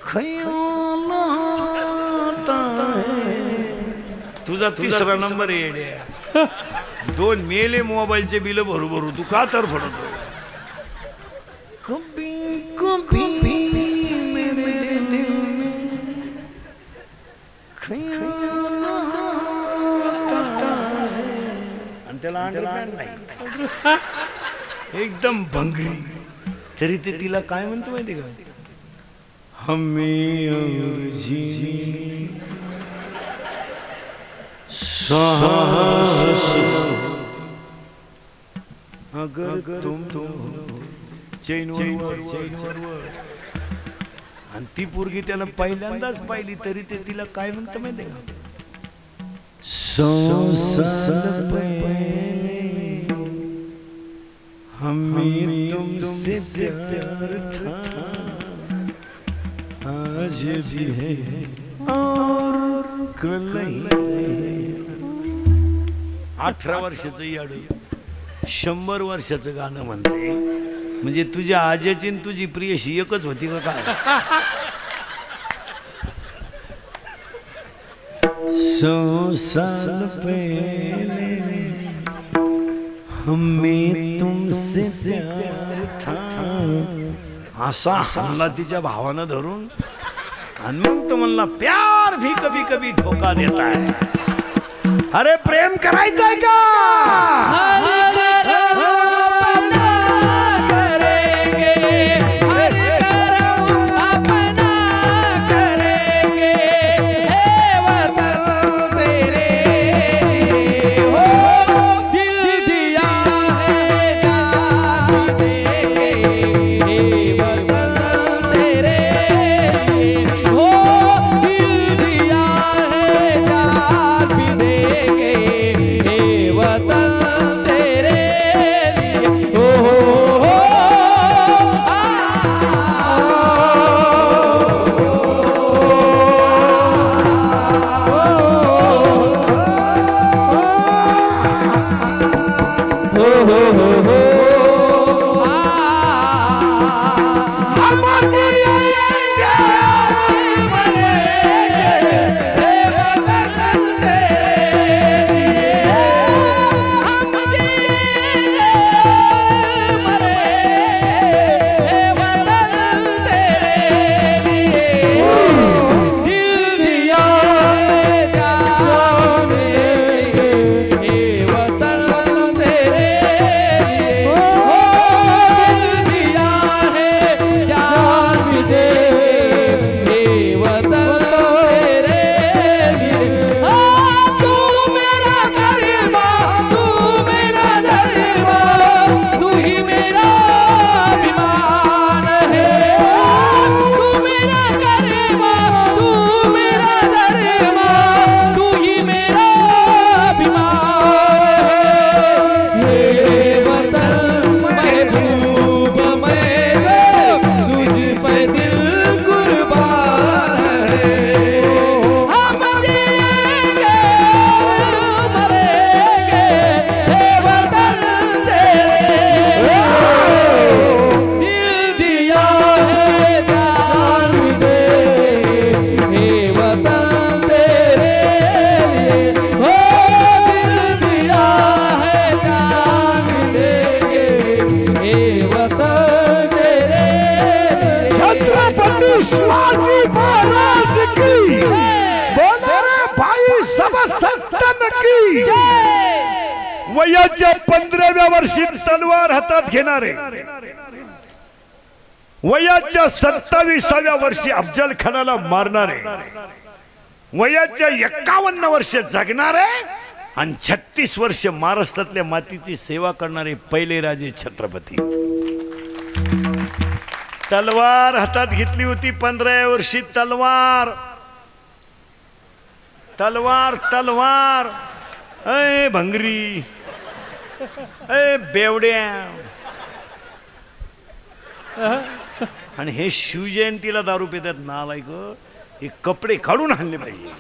खयाल आता है. तुझा 3रा नंबर येड्या. 2 मेले मोबाईलचे बिल भरू भरू तू का तर पडतो. कभी कभी मेरे दिल में खयाल आता है. आणि त्याला अंडरपॅन्ट नाही, एकदम भंगरी. तरी ते तिला काय म्हणतो माहिती का? हमें और जीनी साहस अगर तुम चैनवर. आणि ती पोरगी त्यानं पहिल्यांदाच पाहिली, तरी ते तिला काय म्हणतं माहिती का? 100 साल पहले हमें तुमसे प्यार था, आज भी है और कल नहीं. 18 वर्षाचं याडू 100 वर्षाचं गाणं म्हणते. म्हणजे तुझ्या आजीची आणि तुझी प्रियशी एकच होती का काय? 100 साल पहले हमें तुमसे प्यार था. असा हल्ला तिच्या भावानं धरून, आणि मग तो म्हणला प्यार भी कभी कभी धोका देता है. अरे प्रेम करायचंय का? वयाच्या 15व्या वर्षी तलवार हातात घेणारे, वयाच्या 27व्या वर्षी अफजल खानाला मारणारे, वयाच्या 51 वर्ष जगणारे आणि 36 वर्ष महाराष्ट्रातल्या मातीची सेवा करणारे पहिले राजे छत्रपती. तलवार हातात घेतली होती 15व्या वर्षी. तलवार तलवार तलवार. अय भंगरी, अय बेवड्या. आणि हे शिवजयंतीला दारू पितात नालायक. हे कपडे काढून आणले पाहिजे.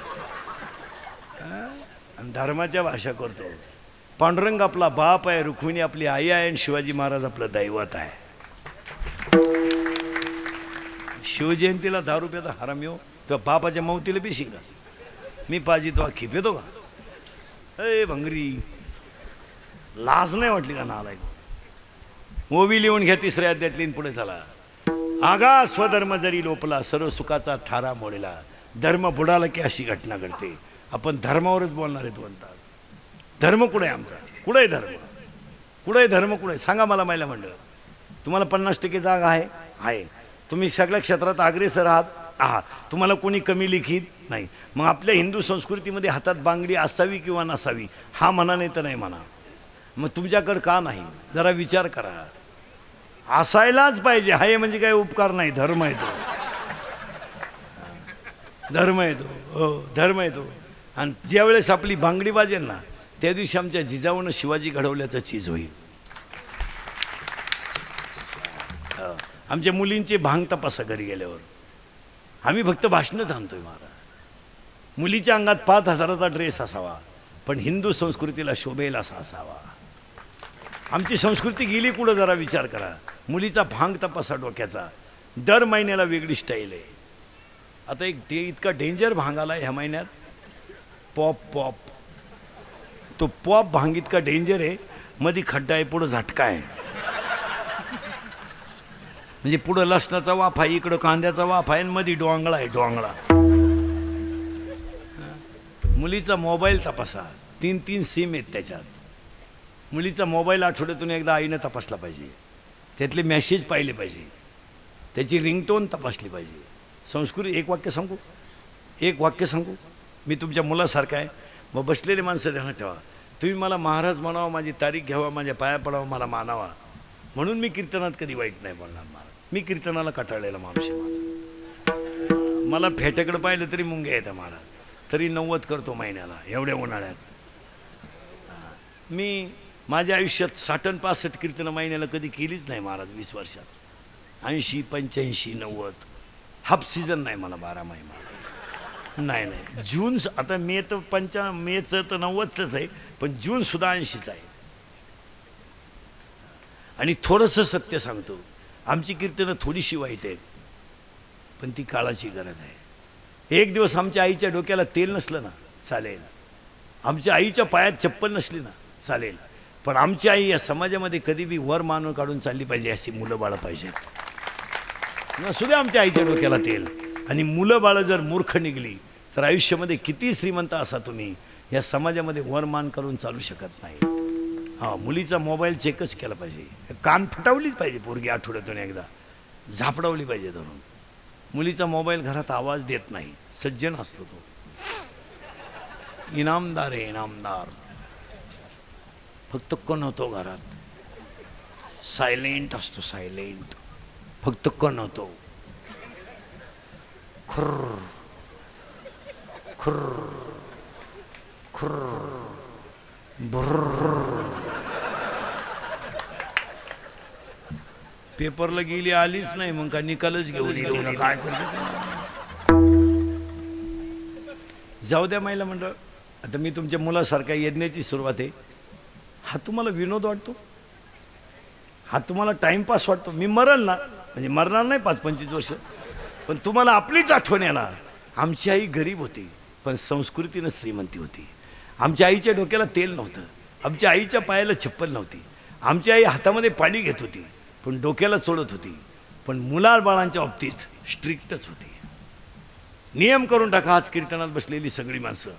आणि धर्माच्या भाषा करतो. पांडुरंग आपला बाप आहे, रुक्मिणी आपली आई आहे आणि शिवाजी महाराज आपलं दैवत आहे. शिवजयंतीला दारू पिता हरामी हो. तुझ्या बापाच्या मौतीला पिशी का? मी पाजी तो खिप येतो का? अय भंगरी, लाज नाही वाटली का नालायक? ओवी लिहून घ्या 3ऱ्या अध्यायातली पुढे चला. आगा स्वधर्म जरी लोपला, सर्व सुखाचा थारा मोडला. धर्म बुडाला की अशी घटना घडते. आपण धर्मावरच बोलणार आहे 2 तास. धर्म कुठे आहे आमचा? कुठे आहे धर्म? कुठे आहे धर्म? कुठे सांगा मला महिला मंडळ. तुम्हाला 50% जागा आहे? आहे. तुम्ही सगळ्या क्षेत्रात अग्रेसर आहात. तुम्हाला कोणी कमी लिखित नाही. मग आपल्या हिंदू संस्कृतीमध्ये हातात बांगडी असावी किंवा नसावी हा म्हणा, नाही तर नाही म्हणा. मग तुमच्याकडे का नाही? जरा विचार करा. असायलाच पाहिजे. हाय म्हणजे काय उपकार नाही. धर्म आहे तो. धर्म आहे तो. हो, धर्म आहे तो. आणि ज्यावेळेस आपली बांगडी वाजेल ना, त्या दिवशी आमच्या जिजाऊनं शिवाजी घडवल्याचं चीज होईल. आमच्या मुलींचे भांग तपासा घरी गेल्यावर. आम्ही फक्त भाषणच आणतोय महाराज. मुलीच्या अंगात 5000चा ड्रेस असावा, पण हिंदू संस्कृतीला शोभेल असा असावा. आमची संस्कृती गेली कुठं? जरा विचार करा. मुलीचा भांग तपासा डोक्याचा. दर महिन्याला वेगळी स्टाईल आहे. आता एक इतका डेंजर भांग आला ह्या महिन्यात, पॉप पॉप. तो पॉप भांग इतका डेंजर आहे, मध्ये खड्डा आहे, पुढं झटका आहे. म्हणजे पुढं लसणाचा वाफ आहे, इकडं कांद्याचा वाफ आहे, आणि मध्ये डोंगळा आहे. डोंगळा. मुलीचा मोबाईल तपासा. 3 सिम आहेत त्याच्यात. मुलीचा मोबाईल आठवड्यातून एकदा आईनं तपासला पाहिजे. त्यातले मेसेज पाहिले पाहिजे. त्याची रिंगटोन तपासली पाहिजे. संस्कृती. एक वाक्य सांगू. मी तुमच्या मुलासारखा आहे. मग बसलेले माणसं ध्यानात ठेवा. तुम्ही मला महाराज म्हणावं, माझी तारीख घ्यावा, माझ्या पाया पडावं, मला मानावा, म्हणून मी कीर्तनात कधी वाईट नाही बोलणार. महाराज, मी कीर्तनाला कटाळलेला माणूस आहे. मला फेट्याकडे पाहिलं तरी मुंग्या येतं महाराज. तरी 90 करतो महिन्याला एवढ्या उन्हाळ्यात. मी माझ्या आयुष्यात 60 आणि 65 कीर्तनं महिन्याला कधी केलीच नाही महाराज 20 वर्षात. 80, 85, 90. हाफ सीझन नाही मला 12 महिना. नाही. जून आता मे तर मेचं तर 90च आहे, पण जून सुद्धा 80च आहे. आणि थोडंसं सत्य सांगतो, आमची कीर्तनं थोडीशी वाईट आहेत, पण ती काळाची गरज आहे. एक दिवस आमच्या आईच्या डोक्याला तेल नसलं ना चालेल. आमच्या आईच्या पायात चप्पल नसली ना चालेल, पण आमची आई या समाजामध्ये कधी बी वर मानून काढून चालली पाहिजे. अशी मुलं बाळं पाहिजेत. नसू द्या आमच्या आईच्या डोक्याला तेल. आणि मुलं बाळं जर मूर्ख निघली तर आयुष्यामध्ये किती श्रीमंत असा तुम्ही, या समाजामध्ये वरमान करून चालू शकत नाही. मुलीचा मोबाईल चेकच केला पाहिजे. कान फटावलीच पाहिजे पोरगी. आठवड्यातून एकदा झापडावली पाहिजे धरून. मुलीचा मोबाईल घरात आवाज देत नाही. सज्जन असतो तो. इनामदार आहे, इनामदार. फक्त कण होतो घरात. सायलेंट असतो, सायलेंट. फक्त कण होतो. खुर्र खुर्र खुर्र भुर्र. पेपरला गेली, आलीच नाही, मग का निकालच घेऊन काय करते. जाऊ द्या महिला मंडळ. आता मी तुमच्या मुलासारख्या यज्ञाची सुरुवात आहे. हा तुम्हाला विनोद वाटतो? हा तुम्हाला टाइमपास वाटतो? मी मरल ना, म्हणजे मरणार नाही 5-25 वर्ष, पण तुम्हाला आपलीच आठवण येणार. आमची आई गरीब होती, पण संस्कृतीनं श्रीमंती होती. आमच्या आईच्या डोक्याला तेल नव्हतं. आमच्या आईच्या पायाला चप्पल नव्हती. आमची आई हातामध्ये पाणी घेत होती, पण डोक्याला चोळत होती. पण मुलाबाळांच्या बाबतीत स्ट्रिक्टच होती. नियम करून टाका. आज कीर्तनात बसलेली सगळी माणसं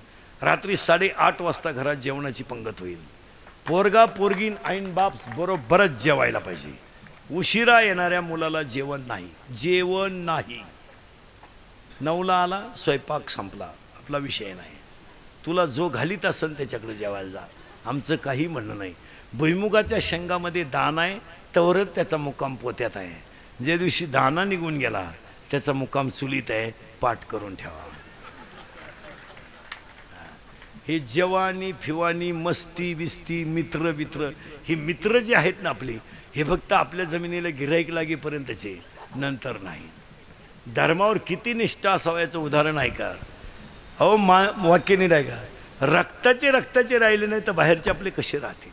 रात्री 8:30 वाजता घरात जेवणाची पंगत होईल. पोरगा पोरगीन आईन बाप बरोबरच जेवायला पाहिजे. उशिरा येणाऱ्या मुलाला जेवण नाही, जेवण नाही. 9ला आला, स्वयंपाक संपला, आपला विषय नाही. तुला जो घालीत असेल त्याच्याकडे जेवायला जा, आमचं काही म्हणणं नाही. भुईमुगाच्या शेंगामध्ये दाना आहे तवरच त्याचा मुक्काम पोत्यात आहे. ज्या दिवशी दाना निघून गेला त्याचा मुक्काम चुलीत आहे, पाठ करून ठेवा. हे जवानी फिवानी मस्ती बिस्ती मित्र बित्र, हे मित्र जे आहेत ना आपले, हे फक्त आपल्या जमिनीला गिऱ्हाईक लागेपर्यंतचे, नंतर नाही. धर्मावर किती निष्ठा असावं याचं उदाहरण आहे का? अहो वाक्य नाही का, रक्ताचे राहिले नाही तर बाहेरचे आपले कसे राहतील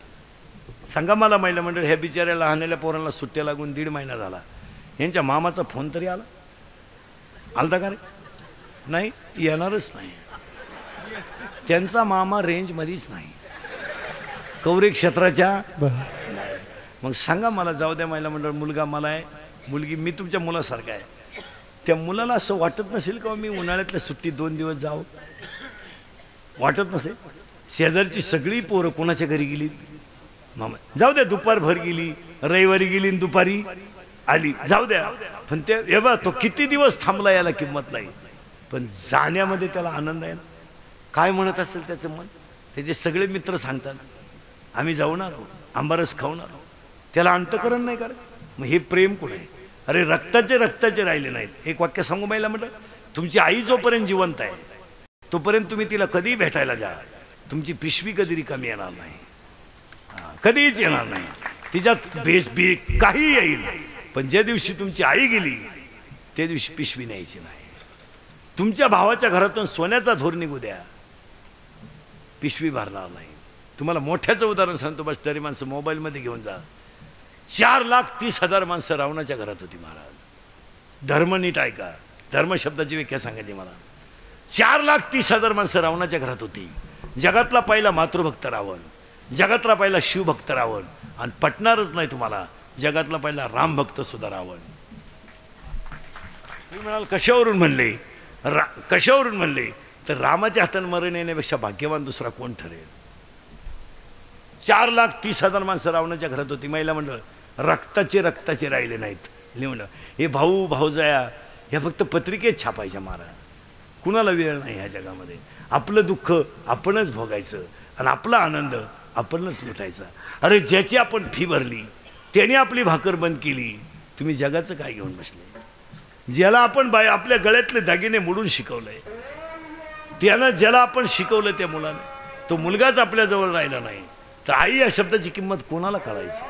सांगा मला. महिला मंडळ ह्या बिचाऱ्या लहानल्या पोरांना सुट्ट्या लागून 1.5 महिना झाला. यांच्या मामाचा फोन तरी आलता का रे? नाही, येणारच नाही. त्यांचा मामा रेंजमध्येच नाही, कवरे क्षेत्राच्या नाही. मग सांगा मला, जाऊ द्या महिला मंडळ, मुलगा मला आहे, मुलगी मी तुमच्या मुलासारखा आहे. त्या मुलाला असं वाटत नसेल का मी उन्हाळ्यातल्या सुट्टीत 2 दिवस जावं? वाटत नसेल? शेजारची सगळी पोरं कोणाच्या घरी गेली? मामा जाऊ द्या, दुपारभर गेली, रविवारी गेली आणि दुपारी आली, जाऊ द्या. पण ते एवढा तो किती दिवस थांबला याला किंमत नाही. पण जाण्यामध्ये त्याला आनंद आहे ना. काय म्हणत असेल त्याचं मन? त्याचे सगळे मित्र सांगतात आम्ही जाऊणार आहोत, आंबारस खाऊणार आहोत. त्याला अंतकरण नाही का? मग हे प्रेम कुठे आहे? अरे रक्ताचे राहिले नाहीत. एक वाक्य सांगू महिला म्हटलं, तुमची आई जोपर्यंत जिवंत आहे तोपर्यंत तुम्ही तिला कधी भेटायला जा, तुमची पिशवी कधी रिकामी येणार नाही, कधीच येणार नाही. तिच्यात बेस बी काही येईल, पण ज्या दिवशी तुमची आई गेली त्या दिवशी पिशवी न्यायची नाही. तुमच्या भावाच्या घरातून सोन्याचा धोर निघू द्या, पिशवी भरणार नाही. तुम्हाला मोठ्याचं उदाहरण सांगतो, बस तरी माणसं मोबाईलमध्ये घेऊन जा. 4,30,000 माणसं रावणाच्या घरात होती महाराज. धर्म नीट ऐका, धर्म शब्दाची व्याख्या सांगायची मला. 4,30,000 माणसं रावणाच्या घरात होती. जगातला पहिला मातृभक्त रावण, जगातला पहिला शिवभक्त रावण, आणि पटणारच नाही तुम्हाला, जगातला पहिला रामभक्त सुद्धा रावण. तुम्ही म्हणाल कशावरून म्हणले? कशावरून म्हणले तर रामाच्या हाताने मरण येण्यापेक्षा भाग्यवान दुसरा कोण ठरेल? 4,30,000 माणसं रावणाच्या घरात होती. महिला म्हणलं रक्ताचे राहिले नाहीत. लिहून हे भाऊ भाऊजाया ह्या फक्त पत्रिकेत छापायच्या महाराज. कुणाला वेळ नाही ह्या जगामध्ये. आपलं दुःख आपणच भोगायचं आणि आपला आनंद आपणच लुटायचा. अरे ज्याची आपण फी भरली त्याने आपली भाकर बंद केली, तुम्ही जगाचं काय घेऊन बसले? ज्याला आपण आपल्या गळ्यातले दागिने मोडून शिकवलंय, त्यानं ज्याला आपण शिकवलं त्या मुलाने, तो मुलगाच आपल्या जवळ राहिला नाही तर आई या शब्दाची किंमत कोणाला कळायची?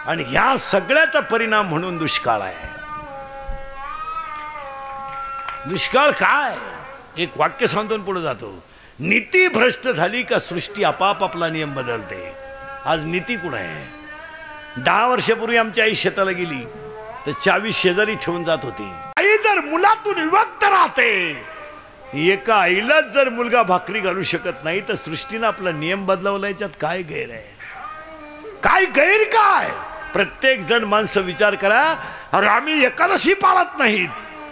आणि ह्या सगळ्याचा परिणाम म्हणून दुष्काळ आहे. दुष्काळ काय? एक वाक्य सांगून पुढे जातो, नीती भ्रष्ट झाली का सृष्टी आपाप आपला नियम बदलते. आज नीती कुठे आहे? 10 वर्षापूर्वी आमची आई शेताला गेली तर चावी शेजारी ठेवून जात होती. आई जर मुलातून विभक्त राहते, एका आईलाच जर मुलगा भाकरी घालू शकत नाही तर सृष्टीनं आपला नियम बदलावला. याच्यात काय गैर आहे? काय गैर काय? प्रत्येक जण माणसं विचार करा, अरे आम्ही एकादशी पाळत नाहीत,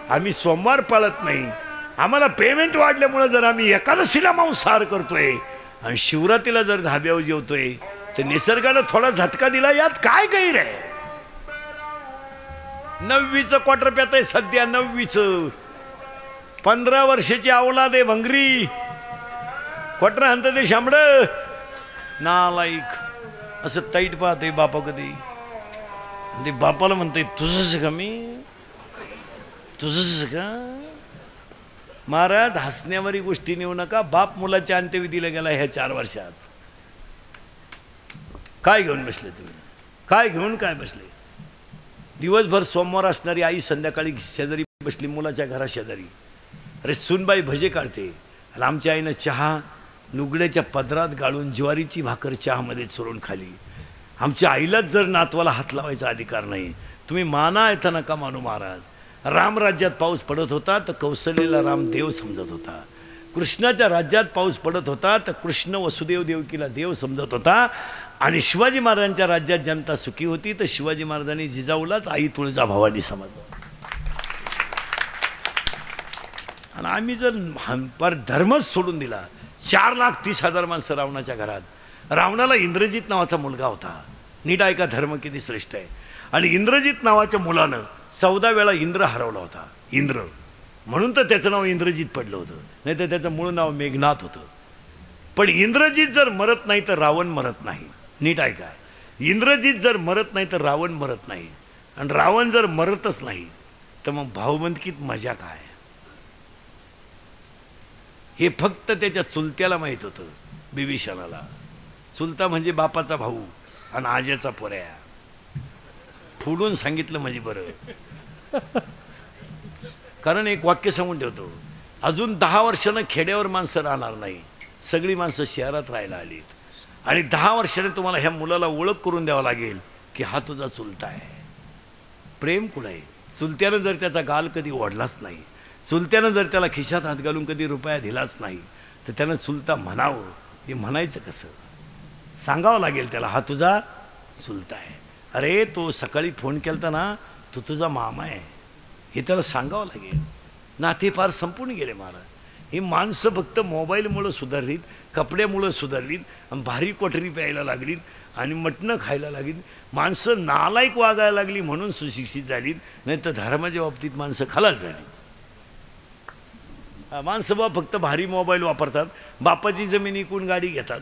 आम्ही सोमवार पाळत नाही, आम्हाला पेमेंट वाढल्यामुळे जर आम्ही एकादशीला मांसाहार करतोय आणि शिवरात्रीला जर धाब्यावर जेवतोय तर निसर्गानं थोडा झटका दिला. यात काय गैर आहे? 9वीचं क्वार्टर प्यात आहे सध्या. 9वीचं 15 वर्षाची अवलाद आहे भंगरी, क्वार्टर आणतं ते शांबड नालायक. असं ताईट पाहतोय बापा कधी, ते बापाला म्हणतोय तुझंच का? मी तुझंच का? महाराज हसण्यावारी गोष्टी नेऊ नका. बाप मुलाच्या अंत्यविधीला गेला ह्या 4 वर्षात. काय घेऊन बसले तुम्ही? काय घेऊन काय बसले? दिवसभर सोमवार असणारी आई संध्याकाळी शेजारी बसली मुलाच्या घरा शेजारी. अरे सुनबाई भजे काढते आणि आमच्या आईनं चहा नुगड्याच्या पदरात गाळून ज्वारीची भाकर चहामध्ये चुरून खाली. आमच्या आईलाच जर नातवाला हात लावायचा अधिकार नाही, तुम्ही माना येता नका मानू महाराज. रामराज्यात पाऊस पडत होता तर कौशल्येला राम देव समजत होता. कृष्णाच्या राज्यात पाऊस पडत होता तर कृष्ण वसुदेव देवकीला देव समजत होता. आणि शिवाजी महाराजांच्या राज्यात जनता सुखी होती तर शिवाजी महाराजांनी जिजाऊलाच आई तुळजाभवानी समजलं. आणि आम्ही जर पर धर्मच सोडून दिला, 4,30,000 माणसं रावणाच्या घरात, रावणाला इंद्रजित नावाचा मुलगा होता. नीट ऐका, धर्म किती श्रेष्ठ आहे. आणि इंद्रजित नावाच्या मुलानं 14 वेळा इंद्र हरवला होता. इंद्र म्हणून तर त्याचं नाव इंद्रजित पडलं होतं, नाही तर त्याचं मूळ नाव मेघनाथ होतं. पण इंद्रजित जर मरत नाही तर रावण मरत नाही. नीट ऐका, इंद्रजित जर मरत नाही तर रावण मरत नाही. आणि रावण जर मरतच नाही तर मग भाऊबंदकीत मजा काय? हे फक्त त्याच्या चुलत्याला माहीत होतं, बिभीषणाला. चुलता म्हणजे बापाचा भाऊ आणि आज्याचा पोऱ्या. फोडून सांगितलं म्हणजे बरं. कारण एक वाक्य सांगून ठेवतो, अजून 10 वर्षानं खेड्यावर माणसं राहणार नाही, सगळी माणसं शहरात राहायला आलीत. आणि 10 वर्षाने तुम्हाला ह्या मुलाला ओळख करून द्यावं लागेल की हा तुझा चुलता आहे. प्रेम कुठं आहे? चुलत्यानं जर त्याचा गाल कधी ओढलाच नाही, चुलत्यानं जर त्याला खिशात हात घालून कधी रुपया दिलाच नाही, तर त्यानं चुलता म्हणावं. हे म्हणायचं कसं? सांगावं लागेल त्याला, हा तुझा चुलता आहे. अरे तो सकाळी फोन केलता ना, तो तुझा मामा आहे, हे त्याला सांगावं लागेल. नाते फार संपून गेले महाराज. ही माणसं फक्त मोबाईलमुळं सुधारलीत, कपड्यामुळं सुधारलीत, आणि भारी कोठरी प्यायला लागलीत आणि मटणं खायला लागलीत. माणसं नालायक वागायला लागली म्हणून सुशिक्षित झालीत, नाही तर धर्माच्या बाबतीत माणसं खलास झाली. माणसं बा फक्त भारी मोबाईल वापरतात, बापाची जमीन विकून गाडी घेतात,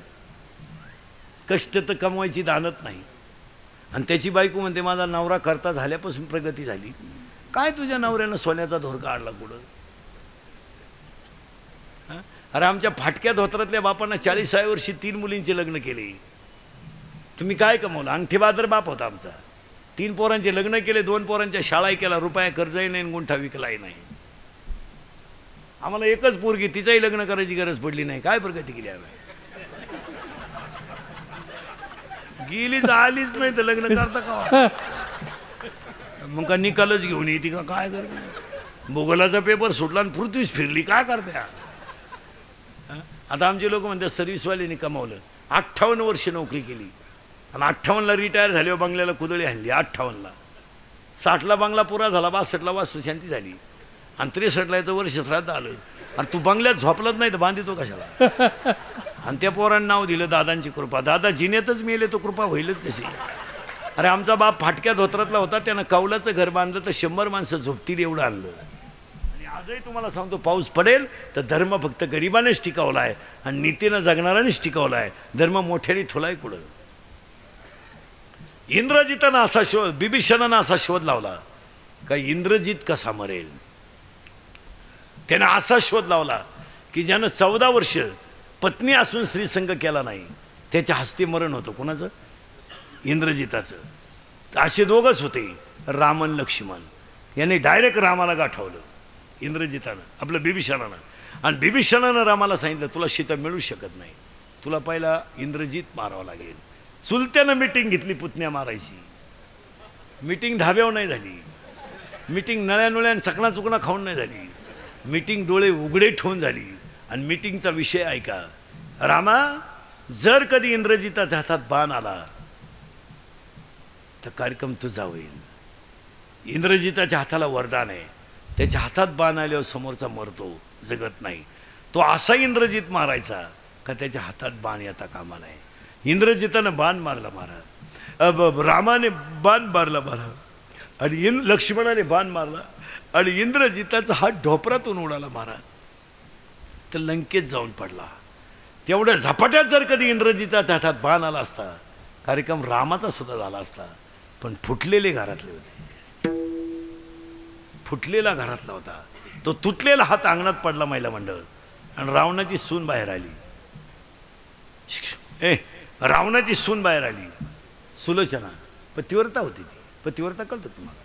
कष्ट तर कमवायची दानत नाही. आणि त्याची बायको म्हणते माझा नवरा करता झाल्यापासून प्रगती झाली. काय तुझ्या नवऱ्यानं सोन्याचा धोर काढला कुठं? अरे आमच्या फाटक्या धोत्रातल्या बापांना 40व्या वर्षी 3 मुलींचे लग्न केले. तुम्ही काय कमवलं? अंगठी बादर बाप होता आमचा. 3 पोरांचे लग्न केले, 2 पोरांच्या शाळाही केला, रुपया कर्जही नाही, गुंठा विकलाही नाही. आम्हाला एकच पोरगी, तिचाही लग्न करायची गरज पडली नाही. काय प्रगती केली आम्ही? गेलीच आलीच नाही तर लग्न करता का? मग का निकालच घेऊन येते का? काय करते? भूगोलाचा पेपर सुटला आणि पृथ्वीच फिरली, काय करते? आता आमचे लोक म्हणतात सर्व्हिसवाल्यांनी कमावलं. 58 वर्ष नोकरी केली आणि 58ला रिटायर झाल्यावर बंगल्याला कुदळी आणली. 58ला 60ला बंगला पुरा झाला, 62ला वास्तुशांती झाली आणि 63ला याचं वर्ष श्राद्ध आलं. आणि तू बंगल्यात झोपलत नाही तर बांधितो कशाला? आणि त्या पोरांना नाव दिलं दादांची कृपा. दादा जिन्यातच मेले तो कृपा होईलच कशी? अरे आमचा बाप फाटक्या धोत्रातला होता, त्यानं कौलाचं घर बांधलं तर 100 माणसं झोपतील एवढं आणलं. आणि आजही तुम्हाला सांगतो, पाऊस पडेल तर धर्म फक्त गरिबानेच टिकवला आहे आणि नीतीनं जगणाऱ्यानेच टिकवला आहे. धर्म मोठ्याने ठोलाय कुठं? इंद्रजितानं असा शोध, बिभीषणानं असा शोध लावला का इंद्रजित कसा मरेल. त्यानं असा शोध लावला की ज्यानं 14 वर्ष पत्नी असून स्त्रीसंग केला नाही, त्याच्या हस्ते मरण होतं. कोणाचं? इंद्रजिताचं. असे दोघंच होते, रामन लक्ष्मण. याने डायरेक्ट रामाला गाठवलं इंद्रजितानं, आपलं बिभीषणानं. आणि बिभीषणानं रामाला सांगितलं तुला सीता मिळू शकत नाही, तुला पहिला इंद्रजित मारावं लागेल. चुलत्यानं मिटिंग घेतली पुतण्या मारायची. मिटिंग धाब्यावर नाही झाली, मिटिंग नळ्या नुळ्या चकना चुकना खाऊन नाही झाली, मिटिंग डोळे उघडे ठेवून झाली. आणि मिटिंगचा विषय ऐका, रामा जर कधी इंद्रजिताच्या हातात बाण आला तर कार्यक्रम तुझा होईल. इंद्रजिताच्या हाताला वरदान आहे, त्याच्या हातात बाण आल्यावर समोरचा मरतो, जगत नाही. तो असा इंद्रजित मारायचा का त्याच्या हातात बाण येता कामा नये. इंद्रजितानं बाण मारला महाराज, रामाने बाण मारला महाराज, आणि लक्ष्मणाने बाण मारला आणि इंद्रजिताचा हात ढोपरातून उडाला महाराज, तर लंकेत जाऊन पडला. तेवढ्या झपाट्यात जर कधी इंद्रजिताच्या हातात बाण आला असता, कार्यक्रम रामाचा सुद्धा झाला असता. पण फुटलेले घरातले होते, फुटलेला घरातला होता तो. तुटलेला हात अंगणात पडला महिला मंडळ, आणि रावणाची सून बाहेर आली. रावणाची सून बाहेर आली, सुलोचना. पतिव्रता होती ती. पतिव्रता कळतं तुम्हाला?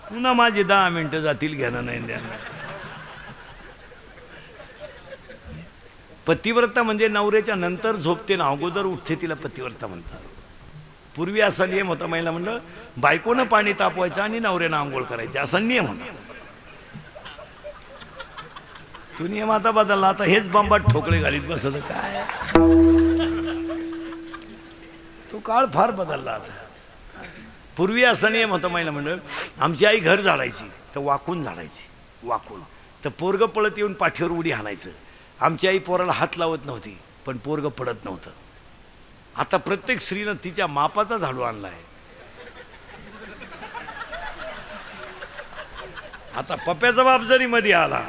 पुन्हा माझे 10 मिनिटं जातील, घेणं नाही द्यानं. पतिव्रता म्हणजे नवऱ्याच्या नंतर झोपते ना अगोदर उठते, तिला पतिव्रता म्हणतात. पूर्वी असा नियम होता महिला मंडळ, बायकोनं पाणी तापवायचं आणि नवऱ्यानं आंघोळ करायची, असा नियम होता. तो नियम आता बदलला. आता हेच बंबाट ठोकळे घालीत बसत काय. तो काळ फार बदलला आता. पूर्वी असा नियम होता महिला मंडळ, आमची आई घर झाडायची तर वाकून झाडायची, वाकून. तर पोरगं पळत येऊन पाठीवर उडी हाणायचं. आमची आई पोराला हात लावत नव्हती, पण पोरग पडत नव्हतं. आता प्रत्येक स्त्रीनं तिच्या मापाचा झाडू आणलाय. आता पप्प्याचा बाप जरी मध्ये आला,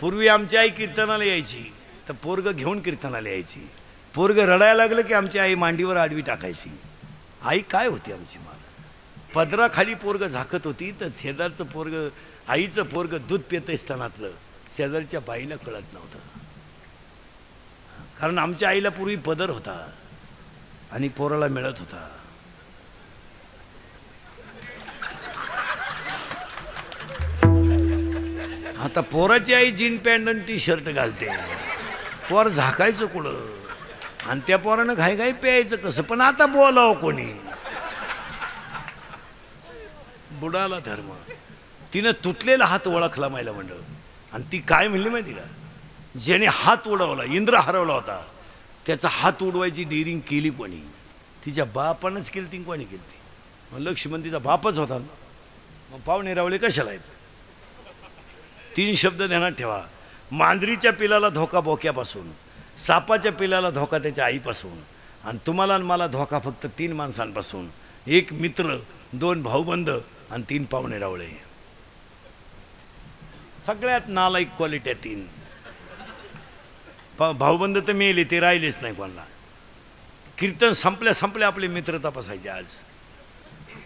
पूर्वी आमची आई कीर्तनाला यायची तर पोरग घेऊन कीर्तनाला यायची. पोरग रडायला लागलं की आमची आई मांडीवर आडवी टाकायची. आई काय होती आमची मला, पदराखाली पोरग झाकत होती. तर शेजारचं पोरग, आईचं पोरग दूध पितंय स्तनातलं, शेजारच्या बाईला कळत नव्हतं. कारण आमच्या आईला पूर्वी पदर होता आणि पोराला मिळत होता. आता पोराची आई जीन पॅन्ट आणि टी शर्ट घालते, पोर झाकायचं कुठं आणि त्या पोरानं घाई प्यायचं कसं. पण आता बोलावं कोणी, बुडाला धर्म. तिनं तुटलेला हात ओळखला मायला म्हणलं. आणि ती काय म्हणली माहिती का, ज्याने हात उडवला, इंद्र हरवला होता, त्याचा हात उडवायची डेअरिंग केली कोणी? तिच्या बापानंच केली. ती कोणी केली ती? मग लक्ष्मण तिचा बापच होता. मग पाहुणे रावले कशाला आहेत? 3 शब्द ध्यानात ठेवा. मांजरीच्या पिलाला धोका बोक्यापासून, सापाच्या पिलाला धोका त्याच्या आईपासून, आणि तुम्हाला आणि मला धोका फक्त 3 माणसांपासून. 1 मित्र, 2 भाऊबंद आणि 3 पाहुणे रावळे. सगळ्यात नालायक क्वालिटी 3. भाऊबंद तर मेले, ते राहिलेच नाही कोणाला. कीर्तन संपल्या आपले मित्र तपासायचे आज,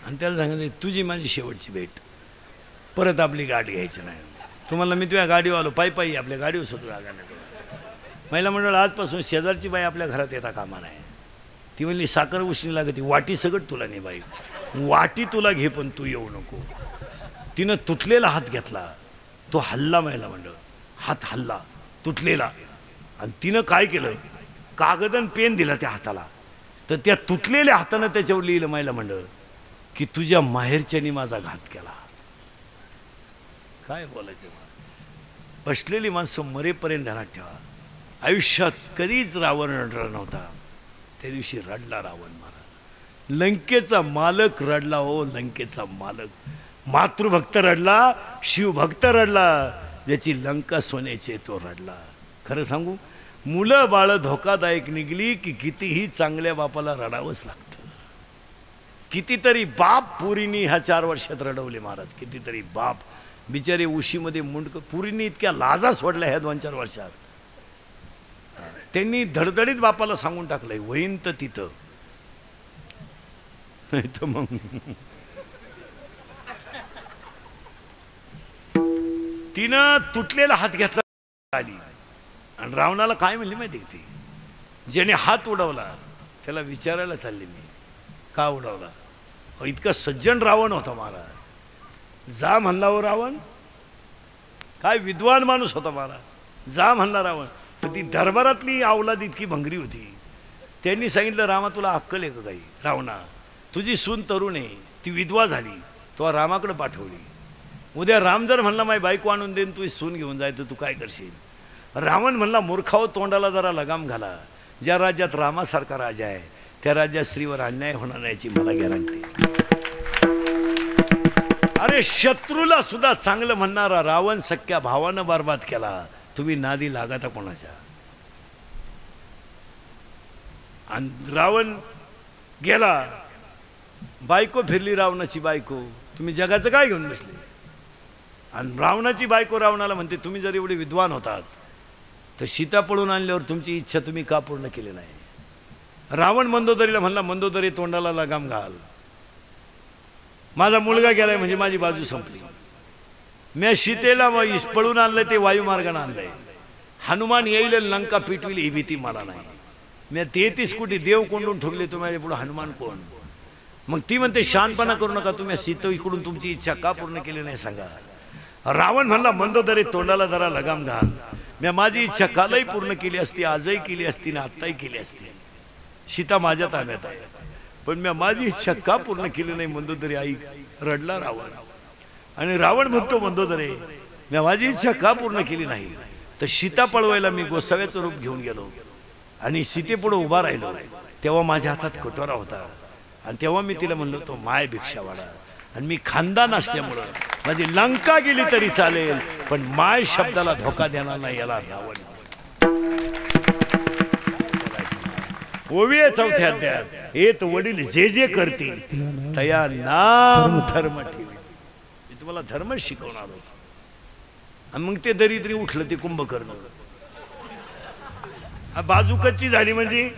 आणि त्याला सांगायचं तुझी माझी शेवटची भेट, परत आपली गाडी घ्यायची नाही. तुम्हाला मी तुझ्या गाडीवर आलो, पायी आपल्या गाडीवर सुद्धा जागा नाही. महिला मंडळ आजपासून शेजारची बाई आपल्या घरात येता कामा नाही. ती म्हणली साखर उष्णी लागते, वाटी सगळं तुला नाही बाई, वाटी तुला घे पण तू येऊ नको. तिनं तुटलेला हात घेतला, तो हल्ला महिला मंडळ, हात हल्ला तुटलेला. आणि तिनं काय केलं, कागद आणि पेन दिला त्या हाताला. तर त्या तुटलेल्या हातानं त्याच्यावर लिहिलं महिला मंडळ की तुझ्या माहेरच्यानी माझा घात केला. काय बोलायचं. बसलेली माणसं मरेपर्यंत ध्यानात ठेवा, आयुष्यात कधीच रावण रडला नव्हता. त्या दिवशी रडला रावण महाराज. लंकेचा मालक रडला. हो, लंकेचा मालक. मातृभक्त रडला, शिवभक्त रडला, ज्याची लंका सोन्याची तो रडला. खरं सांगू, मुलं बाळ धोकादायक निघली की कितीही चांगल्या बापाला रडावंच लागतं. कितीतरी बाप पुरीनी ह्या 4 वर्षात रडवले महाराज. कितीतरी बाप बिचारे उशीमध्ये मुंडक. पुरीनी इतक्या लाजा सोडल्या ह्या 2-4 वर्षात. त्यांनी धडधडीत बापाला सांगून टाकलंय, होईन तर तिथं नाही तर मग. तिनं तुटलेला हात घेतला आली आणि रावणाला काय म्हणली माहिती का, ती ज्याने हात उडवला त्याला विचारायला चालले मी, का उडवला? इतका सज्जन रावण होता महाराज. जा म्हणला हो रावण, काय विद्वान माणूस होता महाराज. जा म्हणला रावण. पण ती दरबारातली अवलाद इतकी भंगरी होती. त्यांनी सांगितलं, रामा तुला अक्कल आहे का काही? रावणा, तुझी सून तरुण आहे, ती विधवा झाली, तो रामाकडे पाठवली. उद्या राम जर म्हणला माझी बायको आणून देईन, तुझी सून घेऊन जाय, तर तू काय करशील? रावण म्हणला, मूर्खाव, तोंडाला जरा लगाम घाला. ज्या राज्यात रामासारखा राजा आहे त्या राज्यात स्त्रीवर अन्याय होणार नाहीची मला गॅरंटी. अरे शत्रूला सुद्धा चांगलं म्हणणारा रावण सख्या भावानं बर्बाद केला. तुम्ही नादी लागाता कोणाच्या? आणि रावण गेला, बायको फिरली रावणाची बायको. तुम्ही जगाचं काय घेऊन बसले? आणि रावणाची बायको रावणाला म्हणते, तुम्ही जर एवढे विद्वान होतात तर सीता पळून आणल्यावर तुमची इच्छा तुम्ही का पूर्ण केली नाही? रावण मंदोदरीला म्हणला, मंदोदरी तोंडाला लगाम घाल. माझा मुलगा गेलाय म्हणजे माझी बाजू संपली. मी सीतेला पळून आणलंय, ते वायुमार्गाने आणलंय. हनुमान येईल लंका पिटविल ही भीती मला नाही. मी 33 कोटी देव कोंडून ठेवले, तुम्हाला पुढे हनुमान कोण? मग ती म्हणते, शांतपणा करू नका, तुम्ही सीता इकडून तुमची इच्छा का पूर्ण केली नाही सांगा. रावण म्हणला, मंदोदरी तोंडाला जरा लगाम घाल. मी माझी इच्छा कालही पूर्ण केली असती, आजही केली असती ना आत्ताही केली असती. सीता माझ्या ताब्यात आहे, पण मी माझी इच्छा का पूर्ण केली नाही? मंदोदरी आई. रडला रावण. आणि रावण म्हणतो, मंदोदरी मी माझी इच्छा का पूर्ण केली नाही? तर सीता पळवायला मी गोसाव्याचं रूप घेऊन गेलो आणि सीतेपुढे उभा राहिलो. तेव्हा माझ्या हातात कटोरा होता आणि तेव्हा मी तिला म्हणलो, तो माय भिक्षा वाढा. आणि मी खानदान असल्यामुळं माझी लंका गेली तरी चालेल, पण माय शब्दाला धोका देणार नाही याला रावण. ओवी चौथ्या अध्यायात येत वडील जे जे करतील तया नाम धर्म ठेवी. मी तुम्हाला धर्म शिकवणार होतो. आणि मग ते दरिद्री उठलं ते कुंभकर्ण. बाजू कच्ची झाली म्हणजे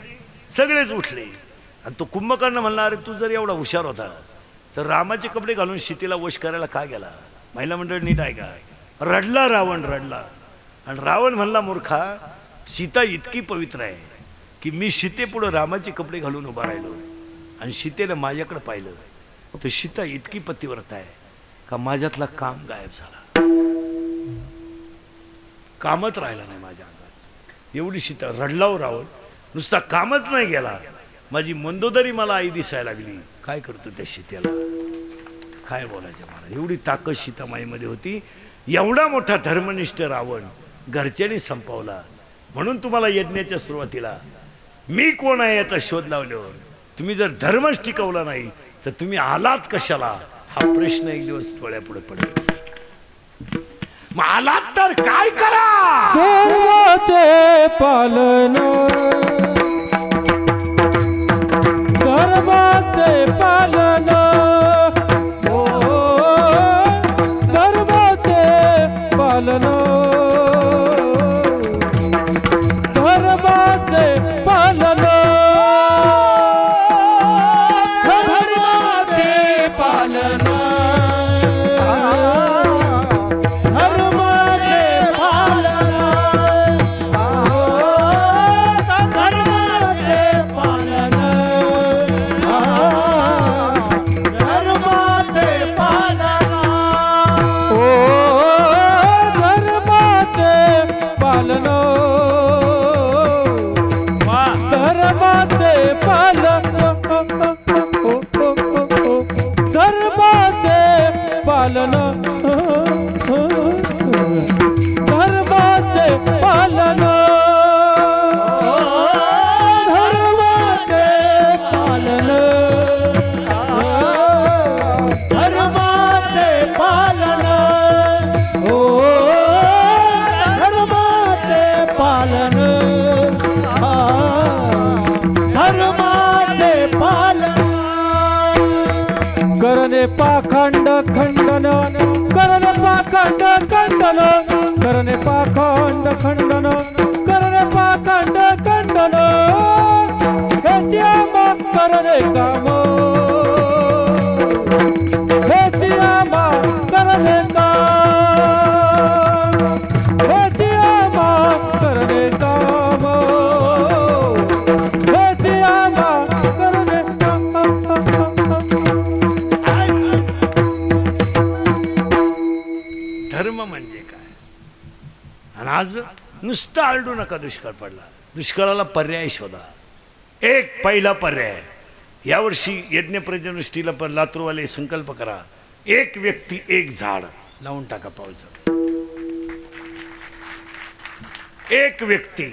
सगळेच उठले. आणि तो कुंभकर्ण म्हणला, अरे तू जर एवढा हुशार होता तर रामाचे कपडे घालून सीतेला वश करायला का गेला? महिला मंडळ नीट आहे का? रडला रावण, रडला. आणि रावण म्हणला, मूर्खा, सीता इतकी पवित्र आहे की मी सीतेपुढं रामाचे कपडे घालून उभा राहिलो आणि सीतेला माझ्याकडे पाहिलं तर सीता इतकी पतिव्रता आहे का माझ्यातला काम गायब झाला, कामच राहिला नाही माझ्या अंगात. एवढी सीता. रडलाव रावण. नुसता कामच नाही गेला, माझी मंदोदरी मला आई दिसायला लागली. काय करतो त्या सीतेला? काय बोलायचं मला? एवढी ताकद सीतामाईमध्ये होती. एवढा मोठा धर्मनिष्ठ रावण घरच्यांनी संपवला. म्हणून तुम्हाला यज्ञाच्या सुरुवातीला मी कोण आहे याचा शोध लावल्यावर तुम्ही जर धर्मच टिकवला नाही तर तुम्ही आलात कशाला हा प्रश्न एक दिवस डोळ्यापुढे पडेल. मग आलात तर काय करा? धर्माचे पालन, धर्माचे पालन, ओ धर्माचे पालन, धर्माचे पालन, धर्माचे पालन, पाखंड खंडन, करणे पाखंड खंडन, करणे पाखंड खंडन, करणे पाखंड खंडन, हेची आम्हा करणे काम, हेची आम्हा करणे काम, हेची आम्हा करणे काम, हेची आम्हा करणे धर्म म्हणजे काय? आणि आज नुसतं आरडू नका दुष्काळ पडला. दुष्काळाला पर्याय शोधा. एक पहिला पर्याय यावर्षी यज्ञ पर्जनष्टीला पण लातूरवाले संकल्प करा, एक व्यक्ती एक झाड लावून टाका पावसाळ्यात. एक व्यक्ती.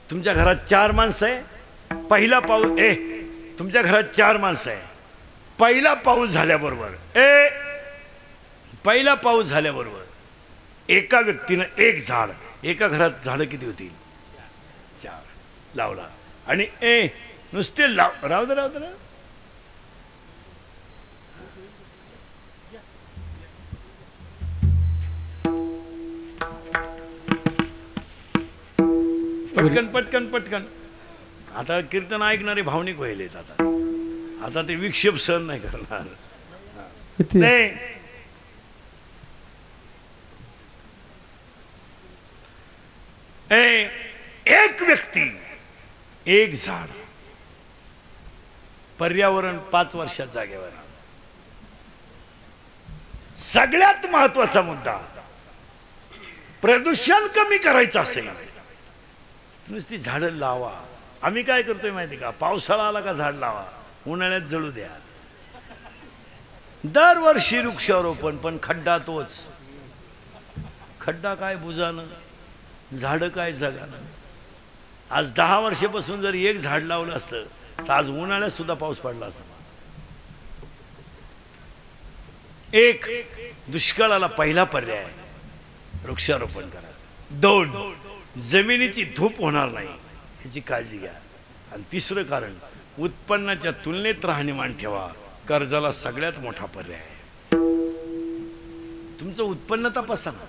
तुमच्या घरात 4 माणसं आहे, पहिला पाऊस तुमच्या घरात 4 माणसं आहे, पहिला पाऊस झाल्याबरोबर पहिला पाऊस झाल्याबरोबर एका व्यक्तीनं एक झाड, एका घरात झाडं किती होतील? 4 लावला. आणि नुसते राहू दे ना. पटकन पटकन पटकन. आता कीर्तन ऐकणारे भावनिक व्हायलेत. आता ते विक्षेप सहन नाही करणार. नाही, एक व्यक्ती एक झाड. पर्यावरण 5 वर्षात जागेवर. सगळ्यात महत्वाचा मुद्दा, प्रदूषण कमी करायचं असेल नुसती झाडं लावा. आम्ही काय करतोय माहिती का? पावसाळा आला का झाड लावा, उन्हाळ्यात जळू द्या. दरवर्षी वृक्षारोपण, पण खड्डा तोच. खड्डा काय बुजानं, झाडं काय जगानं. आज 10 वर्षापासून जर एक झाड लावलं असतं तर आज उन्हाळ्यात सुद्धा पाऊस पडला असता. एक, दुष्काळाला पहिला पर्याय वृक्षारोपण करा. 2, जमिनीची धूप होणार नाही याची काळजी घ्या. आणि तिसरं कारण, उत्पन्नाच्या तुलनेत राहणीमान ठेवा. कर्जाला सगळ्यात मोठा पर्याय आहे. तुमचं उत्पन्न तपासा ना.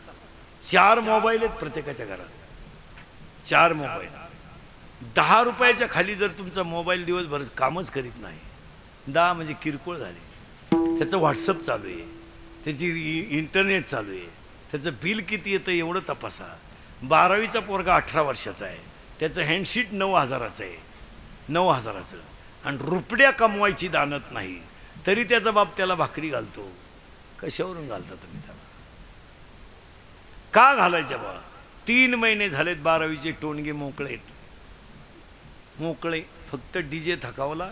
4 मोबाईल आहेत प्रत्येकाच्या घरात. 4 मोबाईल. 10 रुपयाच्या खाली जर तुमचा मोबाईल दिवसभर कामच करीत नाही, 10 म्हणजे किरकोळ झाले. त्याचं व्हॉट्सअप चालू आहे, त्याची इंटरनेट चालू आहे, त्याचं बिल किती येतं एवढं तपासा. 12वीचा पोरगा 18 वर्षाचा आहे, त्याचं हँडशीट 9,000चं आहे, 9,000चं. आणि रुपड्या कमवायची दानत नाही तरी त्याचा बाप त्याला भाकरी घालतो. कशावरून घालता तुम्ही त्याला? का घालायच्या बा? 3 महिने झालेत 12वीचे टोणगे मोकळेत. मोकळे. फक्त डीजे थकावला.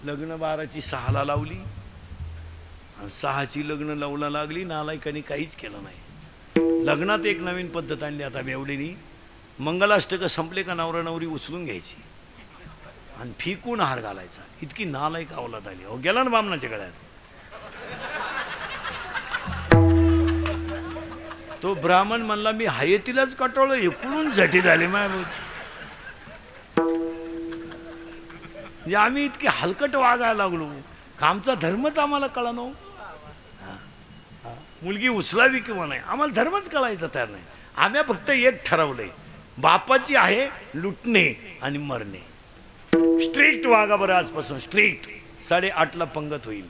लग्न 12ची 6ला लावली आणि 6ची लग्न लावला लागली. नालायकानी काहीच केलं नाही. लग्नात एक नवीन पद्धत आणली आता बेवडीनी. मंगलाष्टक संपले का नवरा नवरी उचलून घ्यायची आणि फिकून हार घालायचा. इतकी नालायक अवलाद आली. हो गेला ना बामणाच्या गळ्यात. तो ब्राह्मण म्हणला मी हायतीलाच कटवलं, इकडून झटी झाली माय. आम्ही इतके हलकट वागायला लागलो. आमचा धर्मच आम्हाला कळनो. मुलगी उचलावी किंवा नाही आम्हाला धर्मच कळायचा तयार नाही. आम्ही फक्त एक ठरवलंय, बापाची आहे लुटणे आणि मरणे. स्ट्रिक्ट वागा बरं आजपासून. स्ट्रिक्ट. 8:30ला पंगत होईल.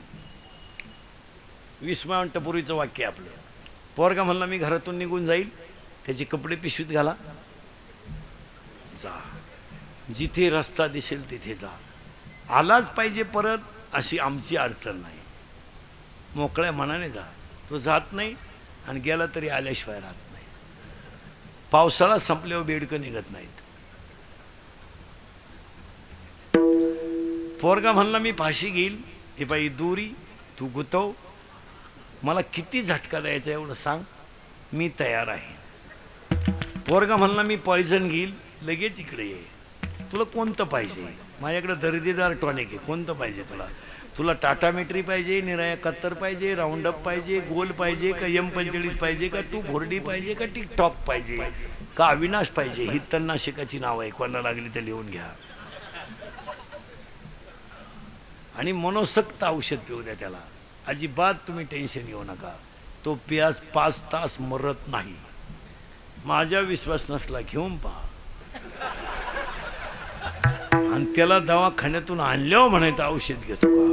20 मिनिटापूर्वीचं वाक्य आपलं. पोरगा म्हणला मी घरातून निघून जाईल, त्याचे कपडे पिशवीत घाला, जा, जिथे रस्ता दिसेल तिथे जा, आलाच पाहिजे परत अशी आमची अडचण नाही. मोकळ्या मनाने जा. तो जात नाही आणि गेला तरी आल्याशिवाय राहत नाही. पावसाळा संपल्यावर बेडकं निघत नाहीत. पोरगा म्हणला मी फाशी घेईल. हे बाई दोरी तू गुतव, मला किती झटका द्यायचा एवढं सांग, मी तयार आहे. पोरगा म्हणला मी पॉयझन घेईल. लगेच इकडे ये. तुला कोणतं पाहिजे? माझ्याकडे दर्जेदार टॉनिक आहे. कोणतं पाहिजे तुला? तुला टाटा मेट्री पाहिजे, निराया 71 पाहिजे, राऊंडअप पाहिजे, गोल पाहिजे का M45 पाहिजे का तू भोरडी पाहिजे का टिकटॉक पाहिजे का अविनाश पाहिजे? ही तणनाशकाची नाव आहे. कोणाला लागली तर लिहून घ्या. आणि मनोसक्त औषध पिऊ द्या त्याला. अजिबात तुम्ही टेन्शन घेऊ नका. तो पियास 5 तास मरत नाही. माझ्या विश्वास नसला घेऊन पहा. आणि त्याला दवाखान्यातून आणल्यावर म्हणायचं औषध घेतो का?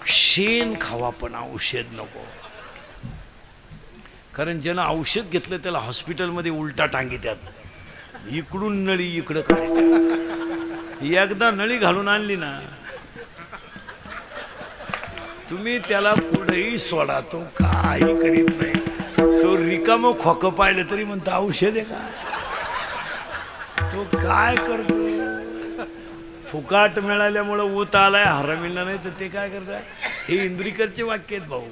शेण खावा पण औषध नको. कारण ज्यानं औषध घेतलं त्याला हॉस्पिटलमध्ये उलटा टांगीत्यात. इकडून नळी इकडं काढतात. एकदा नळी घालून आणली ना तुम्ही त्याला कुठेही सोडा, तो काही करीत नाही. तो रिकामं खोकं पाहिलं तरी म्हणतो औषध आहे का? तो काय करतो? फुकाट मिळाल्यामुळं ऊत आलाय, हरमिला नाही तर ते काय करताय? हे इंद्रिकरचे वाक्य आहेत भाऊ.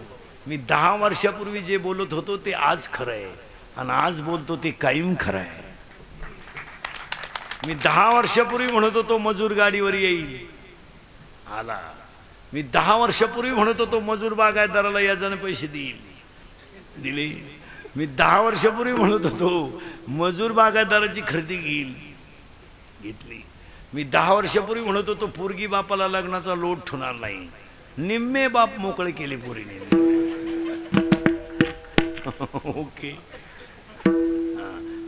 मी 10 वर्षापूर्वी जे बोलत होतो ते आज खरं आहे आणि आज बोलतो ते कायम खरं आहे. मी 10 वर्षापूर्वी म्हणत होतो मजूर गाडीवर येईल, आला. मी 10 वर्षापूर्वी म्हणत होतो मजूर बागायतदाराला याजाने पैसे देईल, दिले. मी 10 वर्षापूर्वी म्हणत होतो मजूर बागायतदाराची खरेदी घेईल, घेतली. मी 10 वर्षापूर्वी म्हणत होतो पोरगी बापाला लग्नाचा लोट ठेवणार नाही, निम्मे बाप मोकळे केले पोरीने. ओके.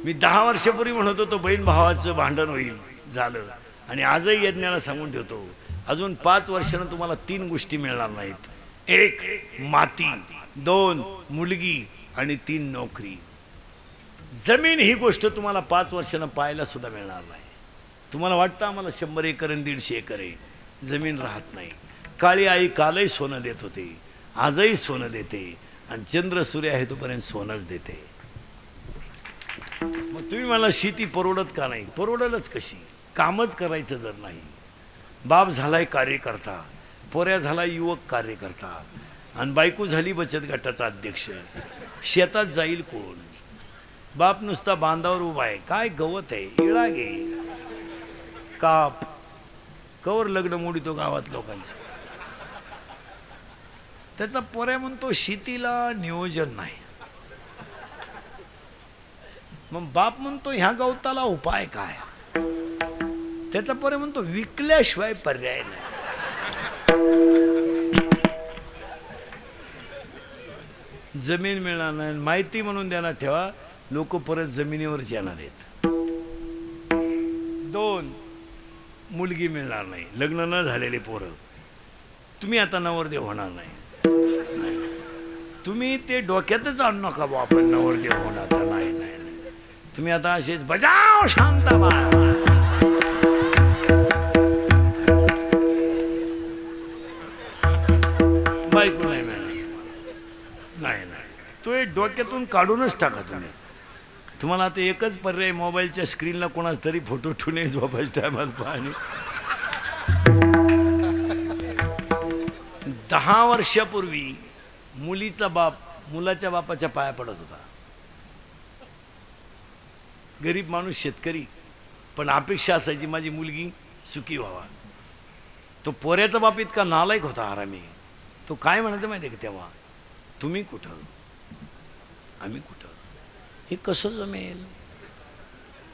मी 10 वर्षापूर्वी म्हणत होतो बहीण भावाचं भांडण होईल, झालं. आणि आजही यज्ञाला सांगून ठेवतो अजून 5 वर्षानं तुम्हाला 3 गोष्टी मिळणार नाहीत. 1 माती, 2 मुलगी आणि 3 नोकरी. जमीन ही गोष्ट तुम्हाला 5 वर्षानं पाहायला सुद्धा मिळणार नाही. तुम्हाला वाटतं आम्हाला 100 एकर आणि 150 एकर आहे, जमीन राहत नाही. काळी आई कालही सोनं देत होते, आजही सोनं देते आणि चंद्र सूर्य आहे तोपर्यंत सोनंच देते. मग तुम्ही मला शेती परवडत का नाही? परवडलच कशी? कामच करायचं जर नाही. बाप झालाय कार्यकर्ता, पोऱ्या झाला युवक कार्यकर्ता आणि बायको झाली बचत गटाचा अध्यक्ष. शेतात जाईल कोण? बाप नुसता बांधावर उभा आहे. काय गवत आहे, इळा घे, काप. कवर लग्न मोडीतो गावात लोकांचं. त्याचा पोऱ्या म्हणतो शेतीला नियोजन नाही. मग बाप म्हणतो ह्या गवताला उपाय काय. त्याचा पोऱ्या म्हणतो विकल्याशिवाय पर्याय नाही. जमीन मिळणार नाही, माहिती म्हणून देणार ठेवा, लोक परत जमिनीवरच येणार आहेत. 2 मुलगी मिळणार नाही, लग्न न झालेले पोरं, तुम्ही आता नवरदेव होणार नाही. तुम्ही ते डोक्यातच आणू नका बा आपण नवरदेव होणार तर नाही. तुम्ही आता असेच बजाव शांता बा. बायको नाही मिळणार. नाही, तो एक डोक्यातून काढूनच टाका तुम्ही. तुम्हाला आता एकच पर्याय, मोबाईलच्या स्क्रीनला कोणाच तरी फोटो ठेवणे झोपायच्या टायमाला पाहणे. 10 वर्षापूर्वी मुलीचा बाप मुलाच्या बापाच्या पाया पडत होता. गरीब माणूस, शेतकरी, पण अपेक्षा असायची माझी मुलगी सुखी व्हावा. तो पोऱ्याचा बाप इतका नालायक होता, आरामी. तो काय म्हणायचं माहिती आहे का तेव्हा, तुम्ही कुठं आम्ही कुठं, हे कसं जमेल,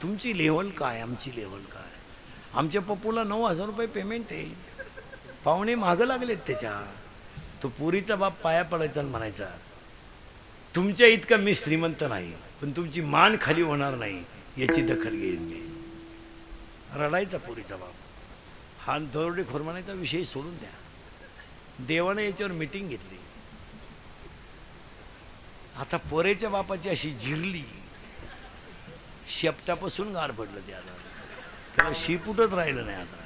तुमची लेवल काय आमची लेवल काय. आमच्या पप्पूला 9,000 रुपये पेमेंट आहे, पाहुणे मागं लागलेत त्याच्या. तो पुरीचा बाप पाया पडायचा आणि म्हणायचा तुमच्या इतका मी श्रीमंत नाही, पण तुमची मान खाली होणार नाही याची दखल घेईन मी. रडायचा पुरीचा बाप. हा दरोडेखोर म्हणायचा विषय सोडून द्या. देवाने याच्यावर मीटिंग घेतली. आता पोरेच्या बापाची अशी जिरली, शेपटापासून गार पडलं त्याला शिपुटच राहिलं नाही. आता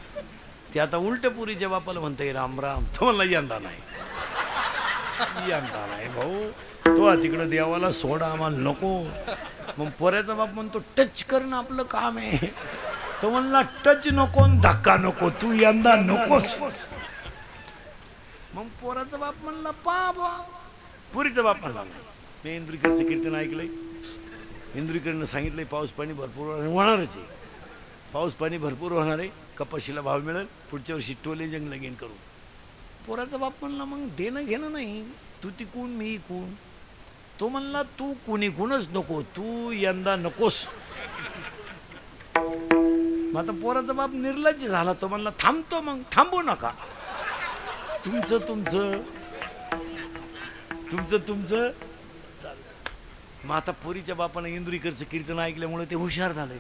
ते आता उलट पुरीच्या बापाला म्हणतंय राम राम. तो म्हणला यंदा नाही, यंदा नाही भाऊ, तो तिकडं देवाला सोडा, आम्हाला नको. मग पोऱ्याचा बाप म्हणतो टच करणं आपलं काम आहे. तो म्हणला टच नको, धक्का नको, तू यंदा नकोस. मग पोराचा बाप म्हणला बाबा. पुरीचा बाप म्हणला मी इंद्रिकरचं कीर्तन ऐकलंय, इंद्रिकरनं सांगितलंय पाऊस पाणी भरपूर होणारच आहे. पाऊस पाणी भरपूर होणार आहे, कपाशीला भाव मिळेल, पुढच्या वर्षी टोले जंग लगीन करू. पोराचा बाप म्हणला मग देणं घेणं नाही, तू तिकून मी इकून. तो म्हणला तू कुणीकूनच नको, तू यंदा नकोस. मग आता पोराचा बाप निर्लज्ज झाला. तो म्हणला थांबतो, मग थांबू नका, तुमचं तुमचं तुमचं तुमचं. मग आता पोरीच्या बापानं इंद्रिकरचं कीर्तन ऐकल्यामुळे ते हुशार झाले.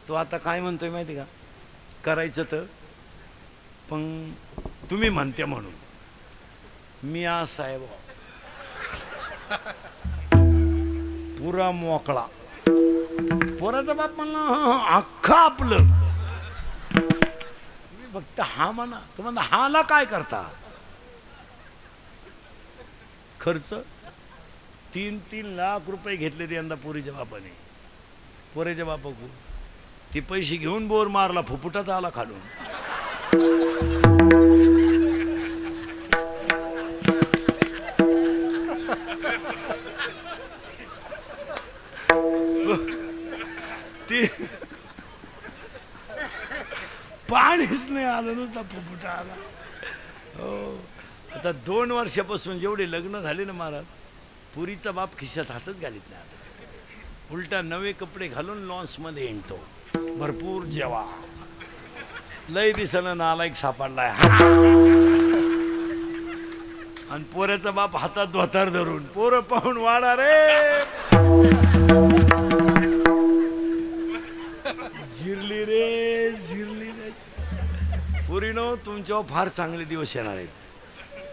तो आता काय म्हणतोय माहिती का, करायचं तर पण तुम्ही म्हणते म्हणून मी आज साहेब पुरा मोकळा. पोराचा बाप म्हणला अख्खा आपलं, तुम्ही फक्त हा म्हणा. तो म्हणला हाला काय करता, खर्च 3-3 लाख रुपये घेतले ते यंदा पोरीच्या बापाने. पोऱ्याच्या बापाकडून ते पैसे घेऊन बोर मारला, फुफुटाचा आला खालून. ते पाणीच नाही आलं, नुसता फुफुटा आला. हो, आता 2 वर्षापासून जेवढे लग्न झाले ना महाराज, पुरीचा बाप खिशात हातच घालीत नाही. आता उलटा नवे कपडे घालून लॉन्समध्ये येतो, भरपूर जेवा. लय दिसानं नालायक सापडलाय. आणि पोऱ्याचा बाप हातात धोतर धरून पोरं पाहून वाडा रे, जिरली रे जिरली रे. पोरीनो, तुमच्यावर फार चांगले दिवस येणार आहेत,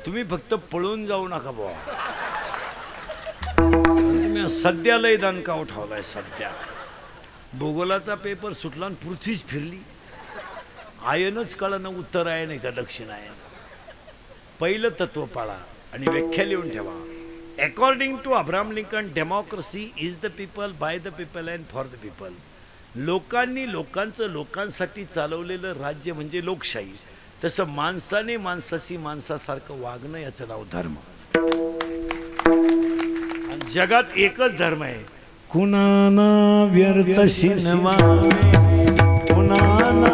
तुम्ही फक्त पळून जाऊ नका बुवा. तुम्ही सध्या लय दणका उठवलाय. सध्या भूगोलाचा पेपर सुटला आणि पृथ्वीच फिरली. आयनच कळणं उत्तर आहे नाही का दक्षिण आहे. पहिलं तत्व पाळा आणि व्याख्या लिहून ठेवा. According to Abraham Lincoln, democracy is the people, by the people and for the people. लोकांनी लोकांचं लोकांसाठी चालवलेलं राज्य म्हणजे लोकशाही. तसं माणसाने माणसाशी माणसासारखं वागणं याचं नाव धर्म. आणि जगात एकच धर्म आहे, कुणाना व्यर्थ शिनवावे, कुणाना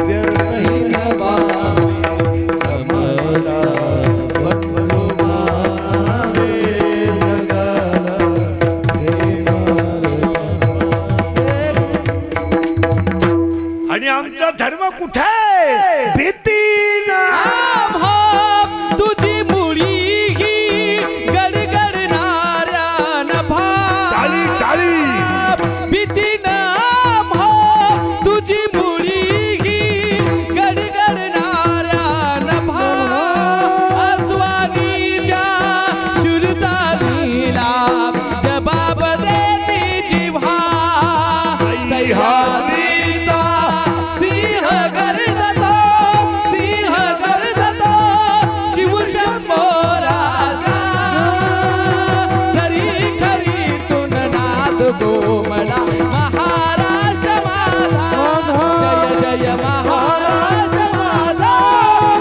व्यर्थ हिनवावे, समला भक्तो कुठे भीती ना तुझी मुळी ही गडगडणाऱ्या नभा टाळी टाळी भीती ना तुझी मुळी ही गडगडणाऱ्या नभा अस्वानीच्या शुरतालीला जबाब देती जिव्हा सह्याद्रीचा सिंह गर्जतो शिवशंभो राजा खरी खरी तुन नाद गोमला महाराष्ट्र माझा जय जय महाराष्ट्र माझा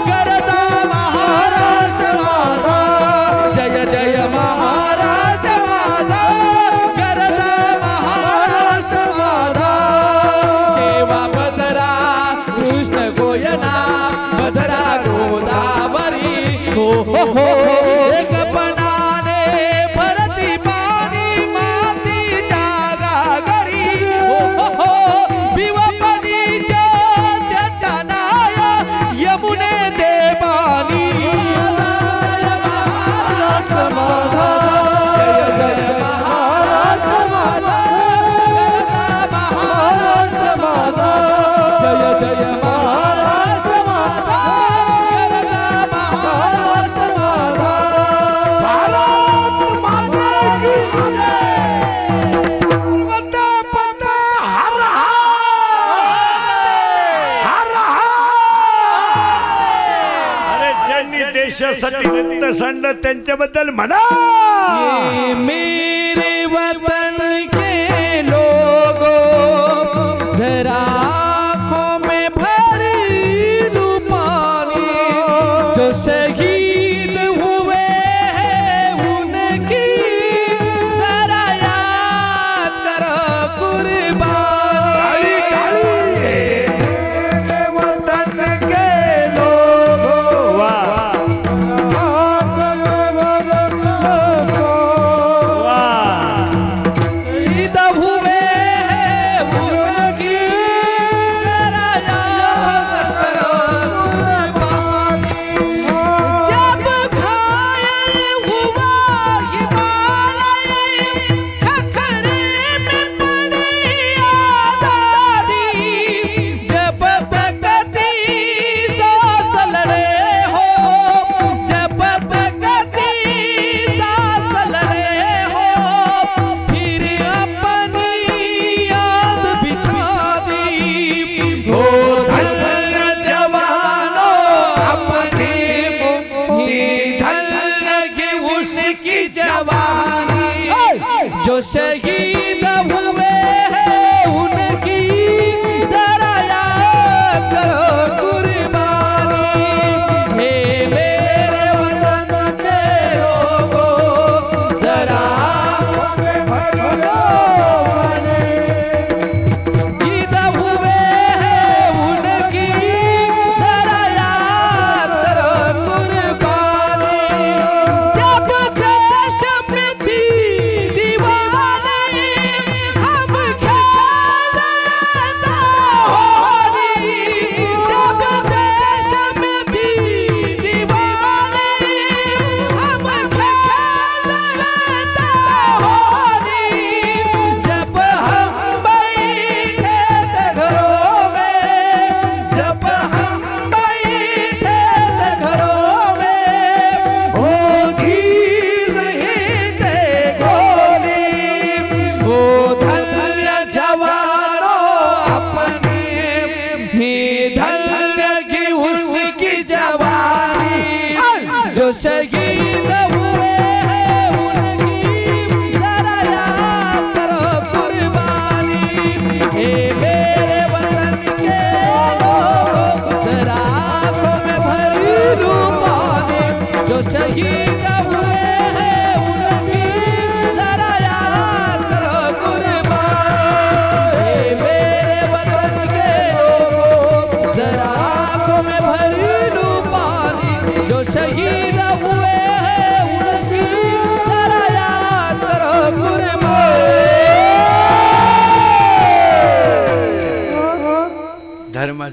गरजा महाराष्ट्र माझा जय जय महाराष्ट्र माझा गरजा महाराष्ट्र माझा केव्हा भद्रा कृष्ण गोयना भद्रा गोदावरी हो एकपणाने भरती पाणी मातीच्या गागरी हो विवपणीच्या चटनाय यमुने देवानी महाराष्ट्र माझा जय जय महाराष्ट्र माझा महाराष्ट्र माझा जय जय महाराष्ट्र माझा महाराष्ट्र माझा भारत माता की जय वंदे वंदे हर हर अरे ज्यांनी देशासाठी रक्त सांडलं त्यांच्याबद्दल म्हणा ये मेरे वतन के लोगों जरा आँखों में भरी लूं पानी जो शहीद हुए हैं उनकी जरा याद करो कुर्बानी वतन के लोगों वाह वाह शहीद हुए हैं उनकी जरा याद करो कुर्बानी जब घायल हुआ हिमालय खतरे में पड़ी आजादी जब तकती सांस लड़े हो जब तकती सांस लड़े हो फिर अपनी याद बिछा दी हो धन्य जवानों अपनी मुट्ठी धन्य की उसकी जवानी जो शहीद हुए हैं उनकी जरा याद करो कुर्बानी हे मेरे वतन के लोगों जरा शहीद हुए हैं उनकी जरा याद करो कुर्बानी जब देश में थी दीवानी हम क्या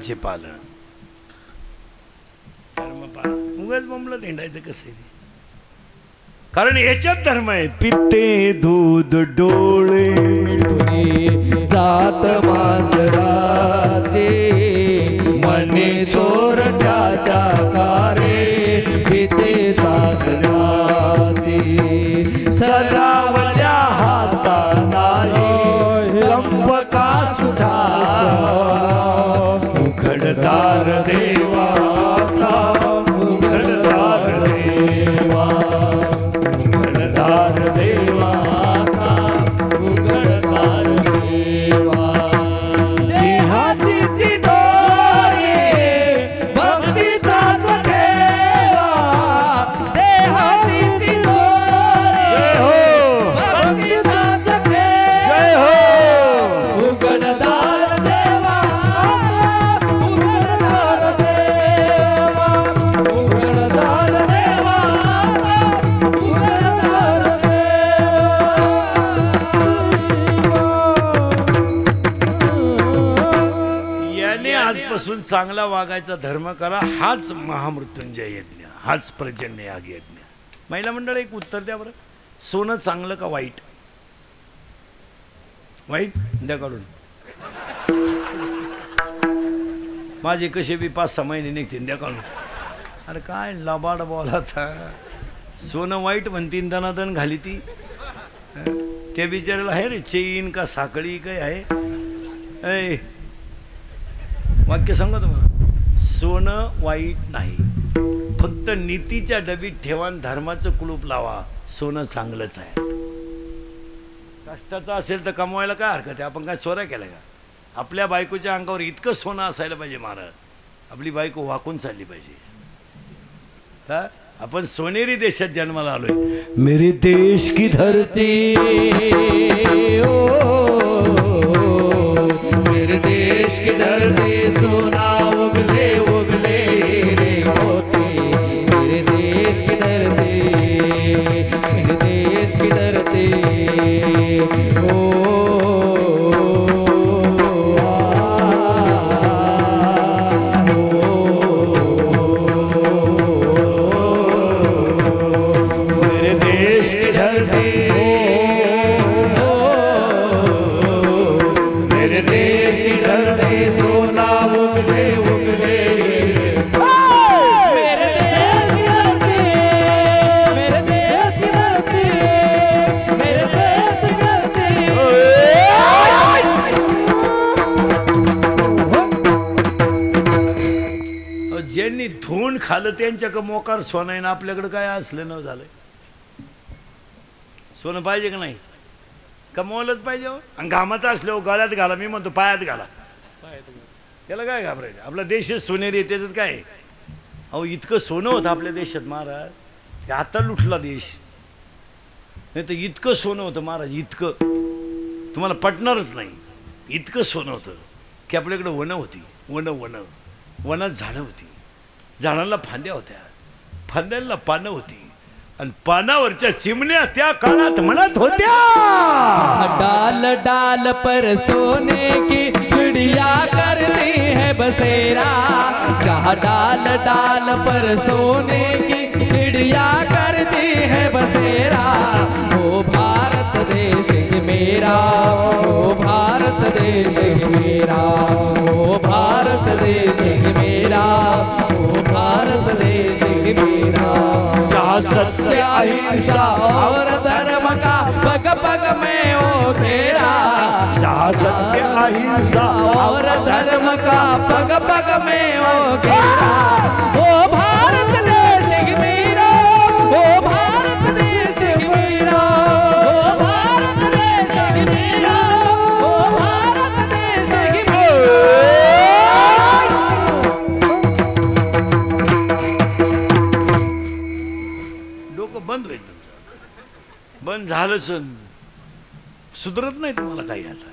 धर्माचे पालन. धर्म पालन उगाच बोंबलं हिंडायचं कसं आहे? कारण याच्यात धर्म आहे. पिते दूध डोळे जात मांजराचे मने सोरट्याच्या कारे पिते सागराचे सरावल्या हाता नाही लंपका सुधा उघडदार देवा उघडदार देवा उघडदार देवा उघडदार देवा देहाची ती दोरी भक्तीचा ठेवा देहाची ती दोरी भक्तीचा ठेवा उघडदार देवा उघडदार देवा उघडदार देवा उघडदार याने आजपासून चांगला वागायचा धर्म करा. हाच महामृत्युंजय यज्ञ, हाच प्रचंड याग यज्ञ. महिला मंडळ एक उत्तर द्या बरं. सोनं चांगलं का वाईट? वाईट द्या काढून. माझे कसे बी 5-6 महिने निघतील द्या काढून. अरे काय लबाड बोला था. सोनं वाईट म्हणतीन दनादन घाली ती. त्या बिचाराला आहे रे चेन का साखळी काय आहे. ऐ वाक्य सांगा तुम्हाला. सोनं वाईट नाही, फक्त नीतीच्या डबीत ठेवा, धर्माचं कुलूप लावा. सोनं चांगलंच आहे. कष्टाचं असेल तर कमवायला काय हरकत आहे. आपण काय चोऱ्या केल्या का? आपल्या बायकोच्या अंगावर इतकं सोनं असायला पाहिजे महाराज. आपली बायको वाकून चालली पाहिजे. हा अपन सोनेरी देशात जन्माला आलोय. मेरे देश की धरती मेरे देश की धरती सोना उगले उगले हीरे मोती मेरे देश की धरती मेरे देश की धरती मेरे देश की धरती मेरे देश की धरती सोना उगले उगले मेरे देश की धरती मेरे देश की धरती मेरे देश की धरती ज्यांनी धुवून खाल्लं त्यांच्या मोकार सोनं आहे ना. आपल्याकडे काय असलं न झालंय. सोनं पाहिजे का नाही? कमवलंच पाहिजे. आणि घामाचं असलं गळ्यात घाला. मी म्हणतो पायात घाला. त्याला काय घाबरायचं? आपला देशच सोनेरी आहे, त्याच्यात काय? अहो इतकं सोनं होतं आपल्या देशात महाराज. हे आता लुटला देश. नाही तर इतकं सोनं होतं महाराज, इतकं तुम्हाला पटणारच नाही. इतकं सोनं होतं की आपल्याकडे वनं होती. वनात झाडं होती. झाडांना फांद्या होत्या. फांद्यांना पानं होती. आणि पानावरच्या चिमण्या त्या काळात म्हणत होत्या. डाल डाल पर सोने की चिड़िया करती है बसेरा जहाँ डाल डाल पर सोने की चिड़िया करती है बसेरा ओ भारत देश मेरा ओ भारत देश मेरा ओ भारत देश मेरा ओ भारत देश मेरा जहाँ सत्य अहिंसा और धर्म का पग पग में ओ तेरा जहाँ सत्य अहिंसा और धर्म का पग पग में ओ तेरा ओ भारत देश मेरा ओ भारत देश मेरा ओ भारत देश मेरा ओ भारत देश मेरा. डोकं बंद होईल तुमचं. बंद झालंच. सुधरत नाही तुम्हाला काही. आता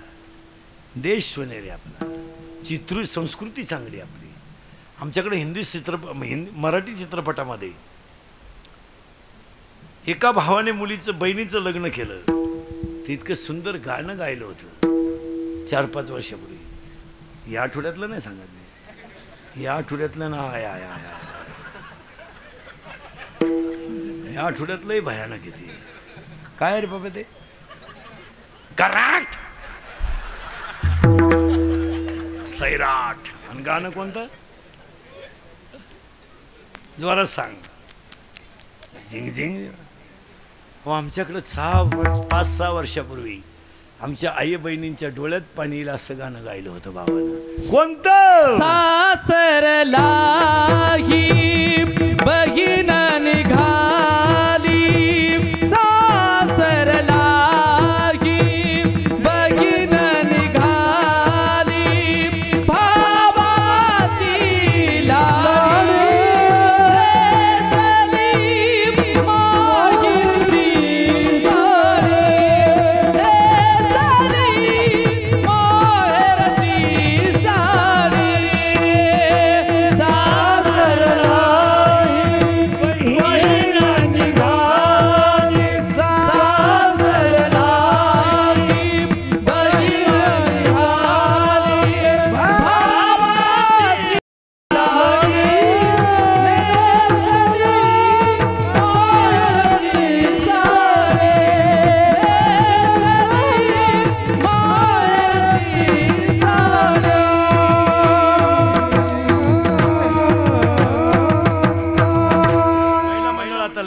देश सोनेरी आपला. चित्र संस्कृती चांगली आपली. आमच्याकडे मराठी चित्रपटामध्ये एका भावाने मुलीचं बहिणीचं लग्न केलं. ते इतकं सुंदर गाणं गायलं होतं 4-5 वर्षापूर्वी. या आठवड्यातलं नाही सांगत मी. या आठवड्यातलं ना या आठवड्यातलंही भयानक किती काय रे बाबा ते कराट सैराट आणि गाणं कोणतं जोरात सांग झिंग झिंग आमच्याकडे 5-6 वर्षापूर्वी आमच्या आई बहिणींच्या डोळ्यात पाणी येईल असं गाणं गायलं होतं बाबानं कोणतं सासरला ही बहीण निघाली सासरला ही बहीण निघाली भावाची लाडी रेसली माहिती सारे रेसली माहेरची साडी सासरला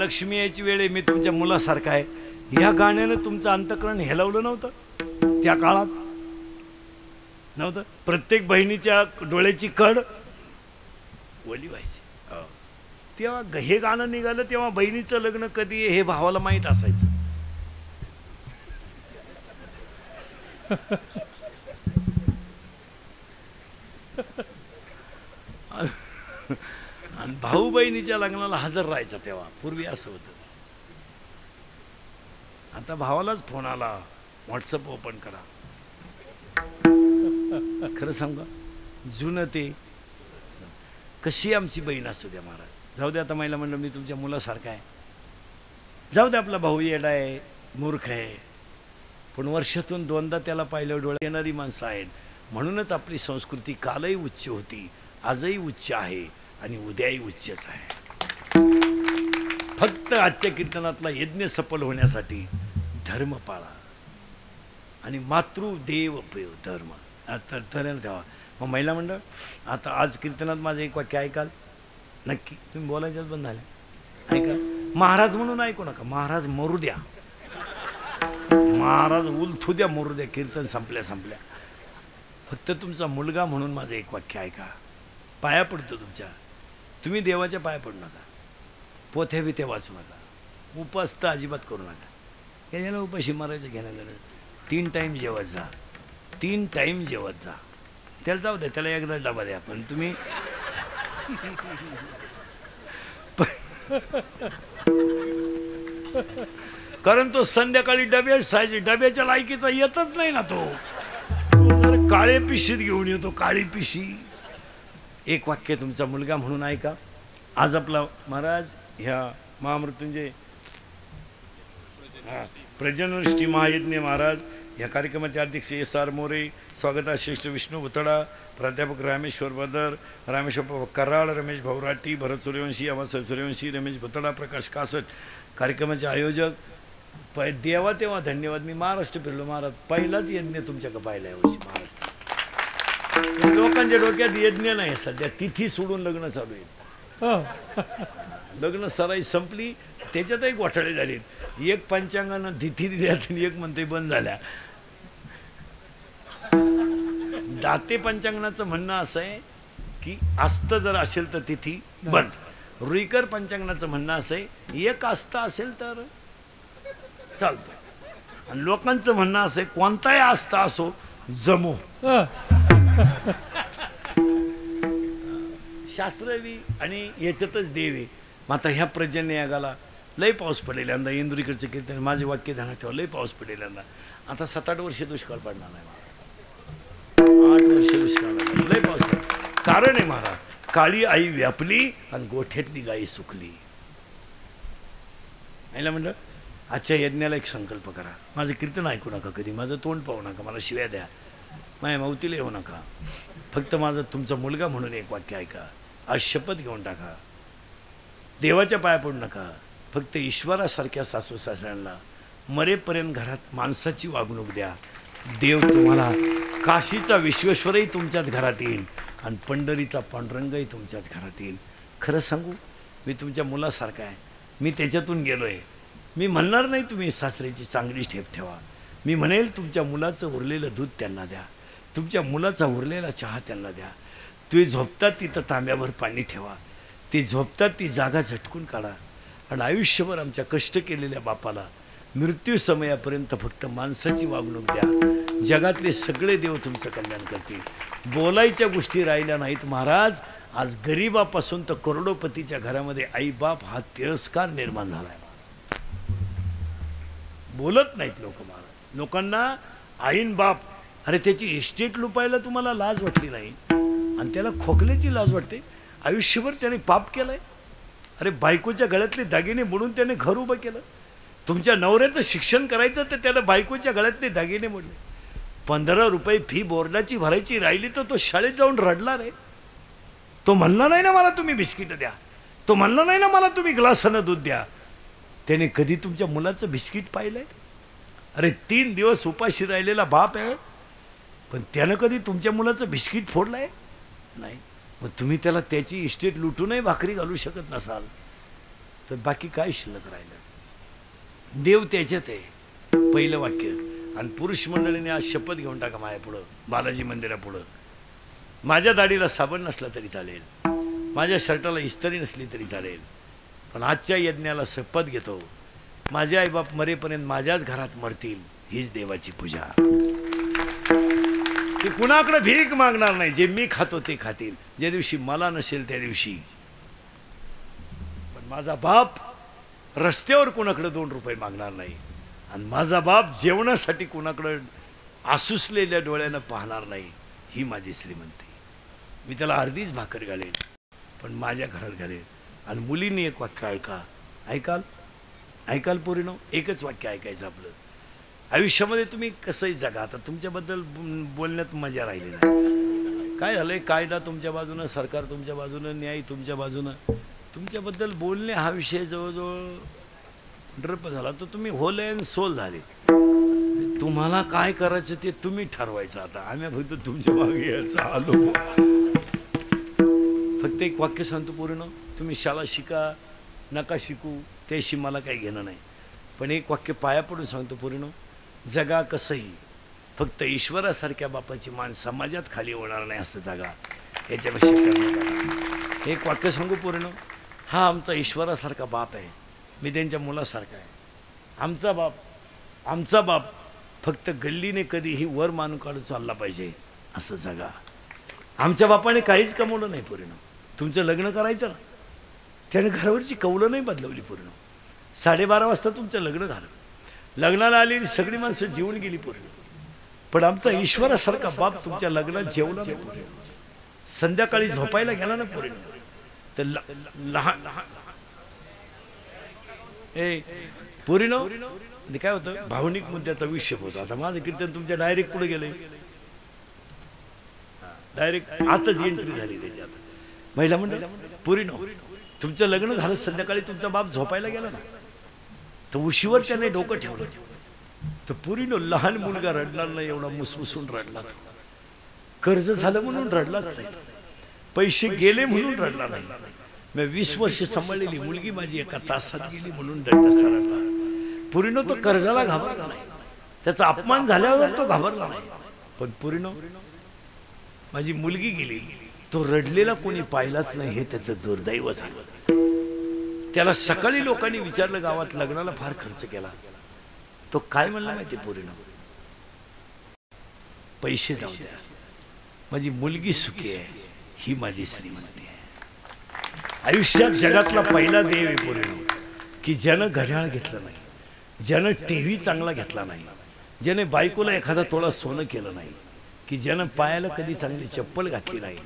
लक्ष्मी यायची वेळ आहे मी तुमच्या मुलासारखा आहे या गाण्यानं तुमचं अंतःकरण हेलवलं नव्हतं त्या काळात नव्हतं प्रत्येक बहिणीच्या डोळ्याची कड ओली व्हायची तेव्हा हे गाणं निघालं तेव्हा बहिणीचं लग्न कधी आहे हे भावाला माहीत असायचं आणि भाऊ बहिणीच्या लग्नाला हजर राहायचं तेव्हा पूर्वी असं होतं आता भावालाच फोन आला व्हॉट्सअप ओपन करा खरं सांगा जुनं ते कशी आमची बहीण असू द्या महाराज जाऊ दे आता महिला म्हणलं मी तुमच्या मुलासारखा आहे जाऊ दे आपला भाऊ येडा आहे मूर्ख आहे पण वर्षातून 2दा त्याला पाहिलं डोळ्यात येणारी माणसं आहेत म्हणूनच आपली संस्कृती कालही उच्च होती आजही उच्च आहे आणि उद्याही उच्चच आहे फक्त आजच्या कीर्तनातला यज्ञ सफल होण्यासाठी धर्म पाळा आणि मातृदेव धर्म धर्म ठेवा मग महिला मंडळ आता आज कीर्तनात माझं एक वाक्य ऐकाल नक्की तुम्ही बोलायच्याच बंद झाले ऐका महाराज म्हणून ऐकू नका महाराज मरू द्या महाराज उलथू द्या मरू द्या कीर्तन संपल्या फक्त तुमचा मुलगा म्हणून माझं एक वाक्य ऐका पाया पडतो तुमच्या तुम्ही देवाच्या पाया पडू नका पोथ्या बिथ्या वाचू नका उपास तर अजिबात करू नका याला उपाशी मारायचं घेणं गरज 3 टाईम जेवत जा 3 टाईम जेवत जा त्याला जाऊ द्या त्याला एकदा डबा द्या पण तुम्ही कारण तो संध्याकाळी डब्याच्या लायकीचा येतच नाही ना तो जर काळे पिशीत घेऊन येतो काळी पिशी एक वाक्य तुमचा मुलगा म्हणून ऐका आज आपला महाराज ह्या महामृत्युंजय प्रजनवृष्टी महायज्ञ महाराज या कार्यक्रमाचे अध्यक्ष S.R. मोरे स्वागताध्यक्ष विष्णू भुतडा प्राध्यापक रामेश्वर बदर रामेश्वर कराड रमेश भाऊराटी भरत सूर्यवंशी आवासाहेब सूर्यवंशी रमेश भुतडा प्रकाश कासट कार्यक्रमाचे आयोजक देवा तेव्हा धन्यवाद मी महाराष्ट्र फिरलो महाराज पहिलाच यज्ञ तुमच्याकडे पाहिला यावर्षी महाराष्ट्र लोकांच्या डोक्यात यज्ञ नाही सध्या तिथी सोडून लग्न चालू आहे लग्न सराई संपली त्याच्यातही घोटाळे झालेत एक पंचांगानं तिथी दिल्या आणि एक म्हणते बंद झाल्या दाते पंचांगणाचं म्हणणं असं आहे की आस्त जर असेल तर तिथी बंद रुईकर पंचांगणाचं म्हणणं असं आहे एक आस्था असेल तर चालतं आणि लोकांचं म्हणणं असं आहे कोणताही आस्था असो जमो शास्त्रवी आणि याच्यातच देवे मग आता ह्या पर्जन्य यागाला लय पाऊस पडेल यंदा इंदुरीकडचं कीर्तन माझे वाक्य ध्यानात ठेवा लय पाऊस पडेल यंदा आता 7-8 वर्ष दुष्काळ पडणार नाही 8 वर्ष दुष्काळ लय पाऊस पडेल कारण आहे महाराज काळी आई व्यापली आणि गोठ्यातली गाई सुकली आईला म्हणलं आजच्या यज्ञाला एक संकल्प करा माझं कीर्तन ऐकू नका कधी माझं तोंड पाहू नका मला शिव्या द्या माझ्या मावतीला येऊ नका, फक्त माझा तुमचा मुलगा म्हणून एक वाक्य ऐका, आज शपथ घेऊन टाका, देवाच्या पाया पडू नका, फक्त ईश्वरासारख्या सासू सासऱ्यांना मरेपर्यंत घरात माणसाची वागणूक द्या, देव तुम्हाला काशीचा विश्वेश्वरही तुमच्याच घरात येईल आणि पंढरीचा पांडुरंगही तुमच्याच घरात येईल. खरं सांगू, मी तुमच्या मुलासारखा आहे, मी त्याच्यातून गेलो आहे. मी म्हणणार नाही तुम्ही सासऱ्याची चांगली ठेप ठेवा, मी म्हणेल तुमच्या मुलाचं उरलेलं दूध त्यांना द्या, तुमच्या मुलाचा उरलेला चहा त्यांना द्या, तुम्ही झोपतात तिथं तांब्याभर पाणी ठेवा, ते झोपतात ती जागा झटकून काढा आणि आयुष्यभर आमच्या कष्ट केलेल्या बापाला मृत्यू समयापर्यंत फक्त माणसाची वागणूक द्या, जगातले सगळे देव तुमचं कल्याण करतील. बोलायच्या गोष्टी राहिल्या नाहीत महाराज. आज गरीबापासून तर करोडोपतीच्या घरामध्ये आई बाप हा तिरस्कार निर्माण झालाय. बोलत नाहीत लोक महाराज. लोकांना आईन बाप, अरे त्याची इस्टेट लुपायला तुम्हाला लाज वाटली नाही आणि त्याला खोकल्याची लाज वाटते. आयुष्यभर त्याने पाप केलंय. अरे बायकोच्या गळ्यातले दागिने मोडून त्याने घर उभं केलं. तुमच्या नवऱ्याचं शिक्षण करायचं तर त्याला बायकोच्या गळ्यातले दागिने मोडले. 15 रुपये फी बोर्डाची भरायची राहिली तर तो शाळेत जाऊन रडला रे. तो म्हणला नाही ना मला तुम्ही बिस्किट द्या, तो म्हणला नाही ना मला तुम्ही ग्लासानं दूध द्या. त्याने कधी तुमच्या मुलाचं बिस्किट पाहिलंय? अरे 3 दिवस उपाशी राहिलेला बाप आहे, पण त्यानं कधी तुमच्या मुलाचं बिस्किट फोडलंय? नाही. मग तुम्ही त्याला त्याची इस्टेट लुटूनही भाकरी घालू शकत नसाल तर बाकी काय शिल्लक राहिलं? देव त्याच्यात आहे, पहिलं वाक्य. आणि पुरुष मंडळीने आज शपथ घेऊन टाका माझ्या पुढं, बालाजी मंदिरापुढं. माझ्या दाढीला साबण नसला तरी चालेल, माझ्या शर्टाला इस्त्री नसली तरी चालेल, पण आजच्या यज्ञाला शपथ घेतो, माझे आईबाप मरेपर्यंत माझ्याच घरात मरतील, हीच देवाची पूजा. की कुणाकडे भीक मागणार नाही, जे मी खातो ते खातील, ज्या दिवशी मला नसेल त्या दिवशी. पण माझा बाप रस्त्यावर कुणाकडे 2 रुपये मागणार नाही, आणि माझा बाप जेवणासाठी कुणाकडे आसुसलेल्या डोळ्यानं पाहणार नाही, ही माझी श्रीमंती. मी त्याला अर्धीच भाकर घालेल, पण माझ्या घरात घालेल. आणि मुलींनी एक वाक्य ऐका, ऐकाल ऐकाल पोरीनो, एकच वाक्य ऐकायचं आपलं. आयुष्यामध्ये तुम्ही कसंही जगा. आता तुमच्याबद्दल बोलण्यात मजा राहिली नाही. काय झालंय, कायदा तुमच्या बाजूनं, सरकार तुमच्या बाजूनं, न्याय तुमच्या बाजूनं, तुमच्याबद्दल बोलणे हा विषय जवळजवळ ड्रप झाला. तर तुम्ही होल अँड सोल झाले. तुम्हाला काय करायचं ते तुम्ही ठरवायचं. आता आम्ही फक्त तुमच्या मागे यायचं आलो. फक्त एक वाक्य सांगतो पूर्ण, तुम्ही शाळा शिका नका शिकू त्याशी मला काही घेणं नाही, पण एक वाक्य पाया पडून सांगतो पूर्ण, जगा कसंही, फक्त ईश्वरासारख्या बापाची मान समाजात खाली होणार नाही असं जगा, याच्यापेक्षा करण्यात. एक वाक्य सांगू पूर्ण, हा आमचा ईश्वरासारखा बाप आहे, मी त्यांच्या मुलासारखा आहे. आमचा बाप फक्त गल्लीने कधीही वर मानून काढून चालला पाहिजे असं जगा. आमच्या बापाने काहीच कमवलं नाही पूर्ण. तुमचं लग्न करायचं ना, त्याने घरावरची कौलं नाही बदलवली पूर्ण. 12:30 वाजता तुमचं लग्न झालं, लग्नाला आलेली सगळी माणसं जेवून गेली पूर्ण, पण आमचा ईश्वरासारखा बाप तुमच्या लग्नात जेवला नाही पूर्ण. संध्याकाळी झोपायला गेला ना पूर्ण, तर लहान पोरीनो काय होतं, भावनिक मुद्द्याचा विषय होता. आता माझं कीर्तन तुमच्या डायरेक्ट पुढे गेलंय, डायरेक्ट आताच एंट्री झाली त्याच्यात. महिला मंडळ, पोरीनो तुमचं लग्न झालं, संध्याकाळी तुमचा बाप झोपायला गेला ना, तर उशीवर त्याने डोकं ठेवलं, तर पोरीनो लहान मुलगा रडला नाही, एवढा मुसमुसून रडला. कर्ज झालं म्हणून रडलाच नाही, पैसे गेले म्हणून रडला नाही. मी 20 वर्ष सांभाळलेली मुलगी माझी एका तासात गेली म्हणून दंडसाराचा. पुरीनो तो कर्जाला घाबरला नाही, त्याचा अपमान झाल्यावर तो घाबरला नाही. पण पुरीनो माझी मुलगी गेली, तो रडलेला कोणी पाहिलाच नाही, हे त्याचं दुर्दैव झालं. त्याला सकाळी लोकांनी विचारलं, गावात लग्नाला फार खर्च केला, तो काय म्हणला माहिती पुरीनो, पैसे जाऊ द्या, माझी मुलगी सुखी आहे, ही माझी श्रीमंती आहे. आयुष्यात जगातला पहिला देव आहे पोरीनो, की ज्यानं घड्याळ घेतलं नाही, ज्यानं टीव्ही चांगला घेतला नाही, ज्याने बायकोला एखादा तोळा सोनं केलं नाही, की ज्यानं पायाला कधी चांगली चप्पल घातली नाही,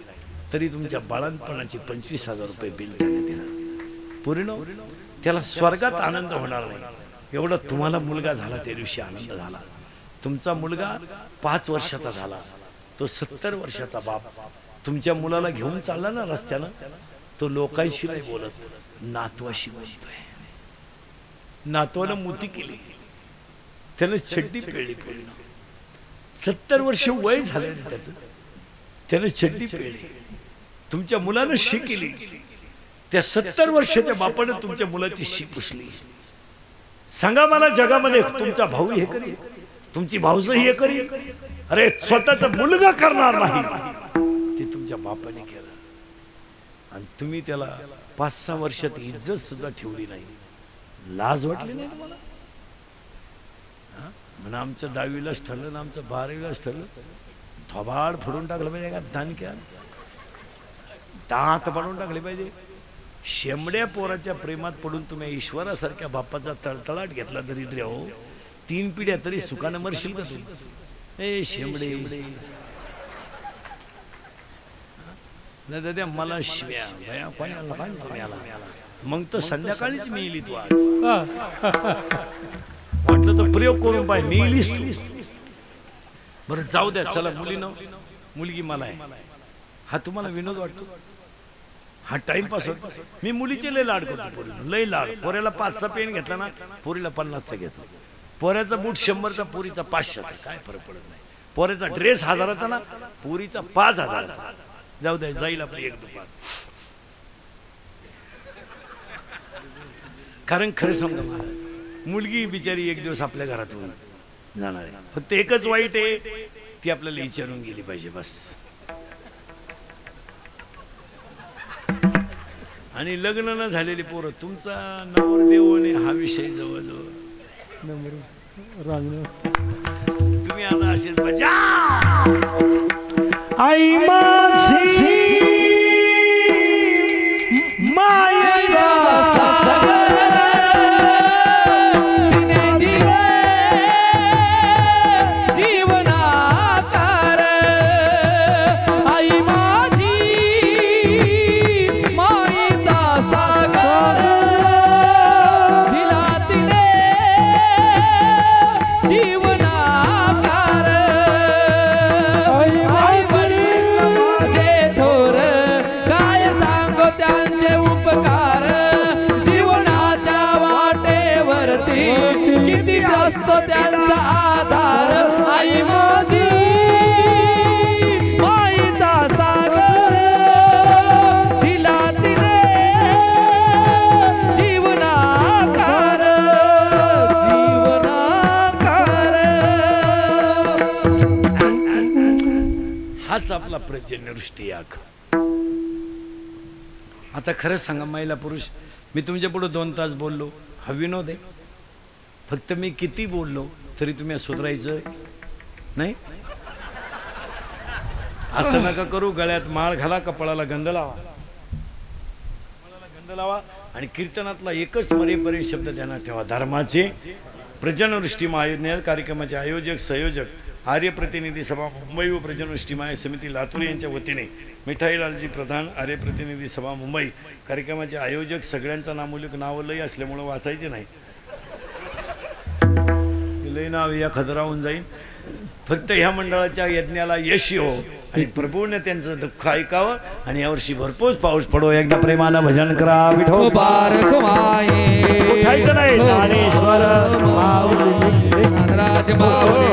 तरी तुमच्या बाळणपणाची 25,000 रुपये बिल त्याने दिलं. पोरीनो त्याला स्वर्गात आनंद होणार नाही एवढा तुम्हाला मुलगा झाला त्या दिवशी आनंद झाला. तुमचा मुलगा 5 वर्षाचा झाला, तो 70 वर्षाचा बाप तुमच्या मुलाला घेऊन चालला ना रस्त्यानं, तो लोकांशी नाही बोलत, नातवाशी बोलतोय. नातवानं मुती केली, त्यानं चड्डी पिळली पूर्ण. 70 वर्ष वय झाले त्याचं, त्यानं चड्डी पिळली. तुमच्या मुलानं शी केली, त्या 70 वर्षाच्या बापानं तुमच्या मुलाची शी पुसली. सांगा मला, जगामध्ये तुमचा भाऊ हे करी, तुमची भाऊजही हे करी? अरे स्वतःचा मुलगा करणार नाही ते तुमच्या बापाने केलं, आणि तुम्ही त्याला 5-6 वर्षात इज्जत सुद्धा ठेवली नाही. लाज वाटली नाही तुम्हाला? म्हणा आमचं 10वीलाच ठरलं ना, आमचं 12वीलाच ठरलं. थोबाड फोडून टाकलं पाहिजे का? दानक्या दात पाडून टाकले पाहिजे. शेंबड्या पोराच्या प्रेमात पडून तुम्ही ईश्वरासारख्या बापाचा तळतळाट घेतला दरिद्र्य हो. 3 पिढ्या तरी सुखानं मरशील का तू? ए शेंबडे नाही दादा, मला शिव्या भया कोणाला पाहिजे तुम्ही आला, मग तर संध्याकाळीच मी इली. तू आज म्हटलं तर प्रयोग करून पाय, मी इलीस तू. बरं जाऊ द्या, चला मुलीनं, मुलगी मला आहे. हा तुम्हाला विनोद वाटतो? हा टाइमपास होतो. मी मुलीचे लय लाड करतो, पोरीला लय लाड. पोऱ्याला 5चा पेन घेतला ना, पोरीला 50चा घेतला. पोऱ्याचा बूट 100चा, पोरीचा 500चा, काय फरक पडत नाही. पोऱ्याचा ड्रेस 1000चा ना, पोरीचा 5000चा. जाऊ द्या, जाईल आपली एक दुपार. कारण खरं सांगा मला, मुलगी बिचारी एक दिवस आपल्या घरातून जाणार आहे. फक्त एकच वाईट आहे, ती आपल्याला विचारून गेली पाहिजे बस. आणि लग्न न झालेली पोरं, तुमचा नवरदेवने हा विषय जवळजवळ तुम्ही आता असेच बजा आई माझी मायेचा त्यांचा आधार. आई माझी माईचा सागर, तिला तिने जीवनाकार, जीवनाकार. हाच आपला पर्जन्यवृष्टी याग. आता खरंच सांगा महिला पुरुष, मी तुमच्या पुढे 2 तास बोललो, हा विनोद आहे? फक्त मी किती बोललो तरी तुम्ही सुधारायचं नाही. असं नका करू. गळ्यात माळ घाला, कपाळाला गंध लावा, गंध लावा. आणि कीर्तनातला एकच मरेपर्यंत शब्द ध्यानात ठेवा, धर्माचे. प्रजनवृष्टी महायज्ञ कार्यक्रमाचे आयोजक संयोजक आर्य प्रतिनिधी सभा मुंबई व प्रजनवृष्टी माय समिती लातूर यांच्या वतीने मिठाईलालजी प्रधान, आर्य प्रतिनिधी सभा मुंबई. कार्यक्रमाचे आयोजक सगळ्यांचा नामोल्लेख नावलही असल्यामुळे वाचायचे नाही, लय नाव या खदरावून जाईल. फक्त ह्या मंडळाच्या यज्ञाला यश हो आणि प्रभूने त्यांचं दुःख ऐकावं आणि यावर्षी भरपूर पाऊस पडो. एकदा प्रेमानं भजन करा. विठो बारक माये उठायचं नाही. ज्ञानेश्वर राज माऊली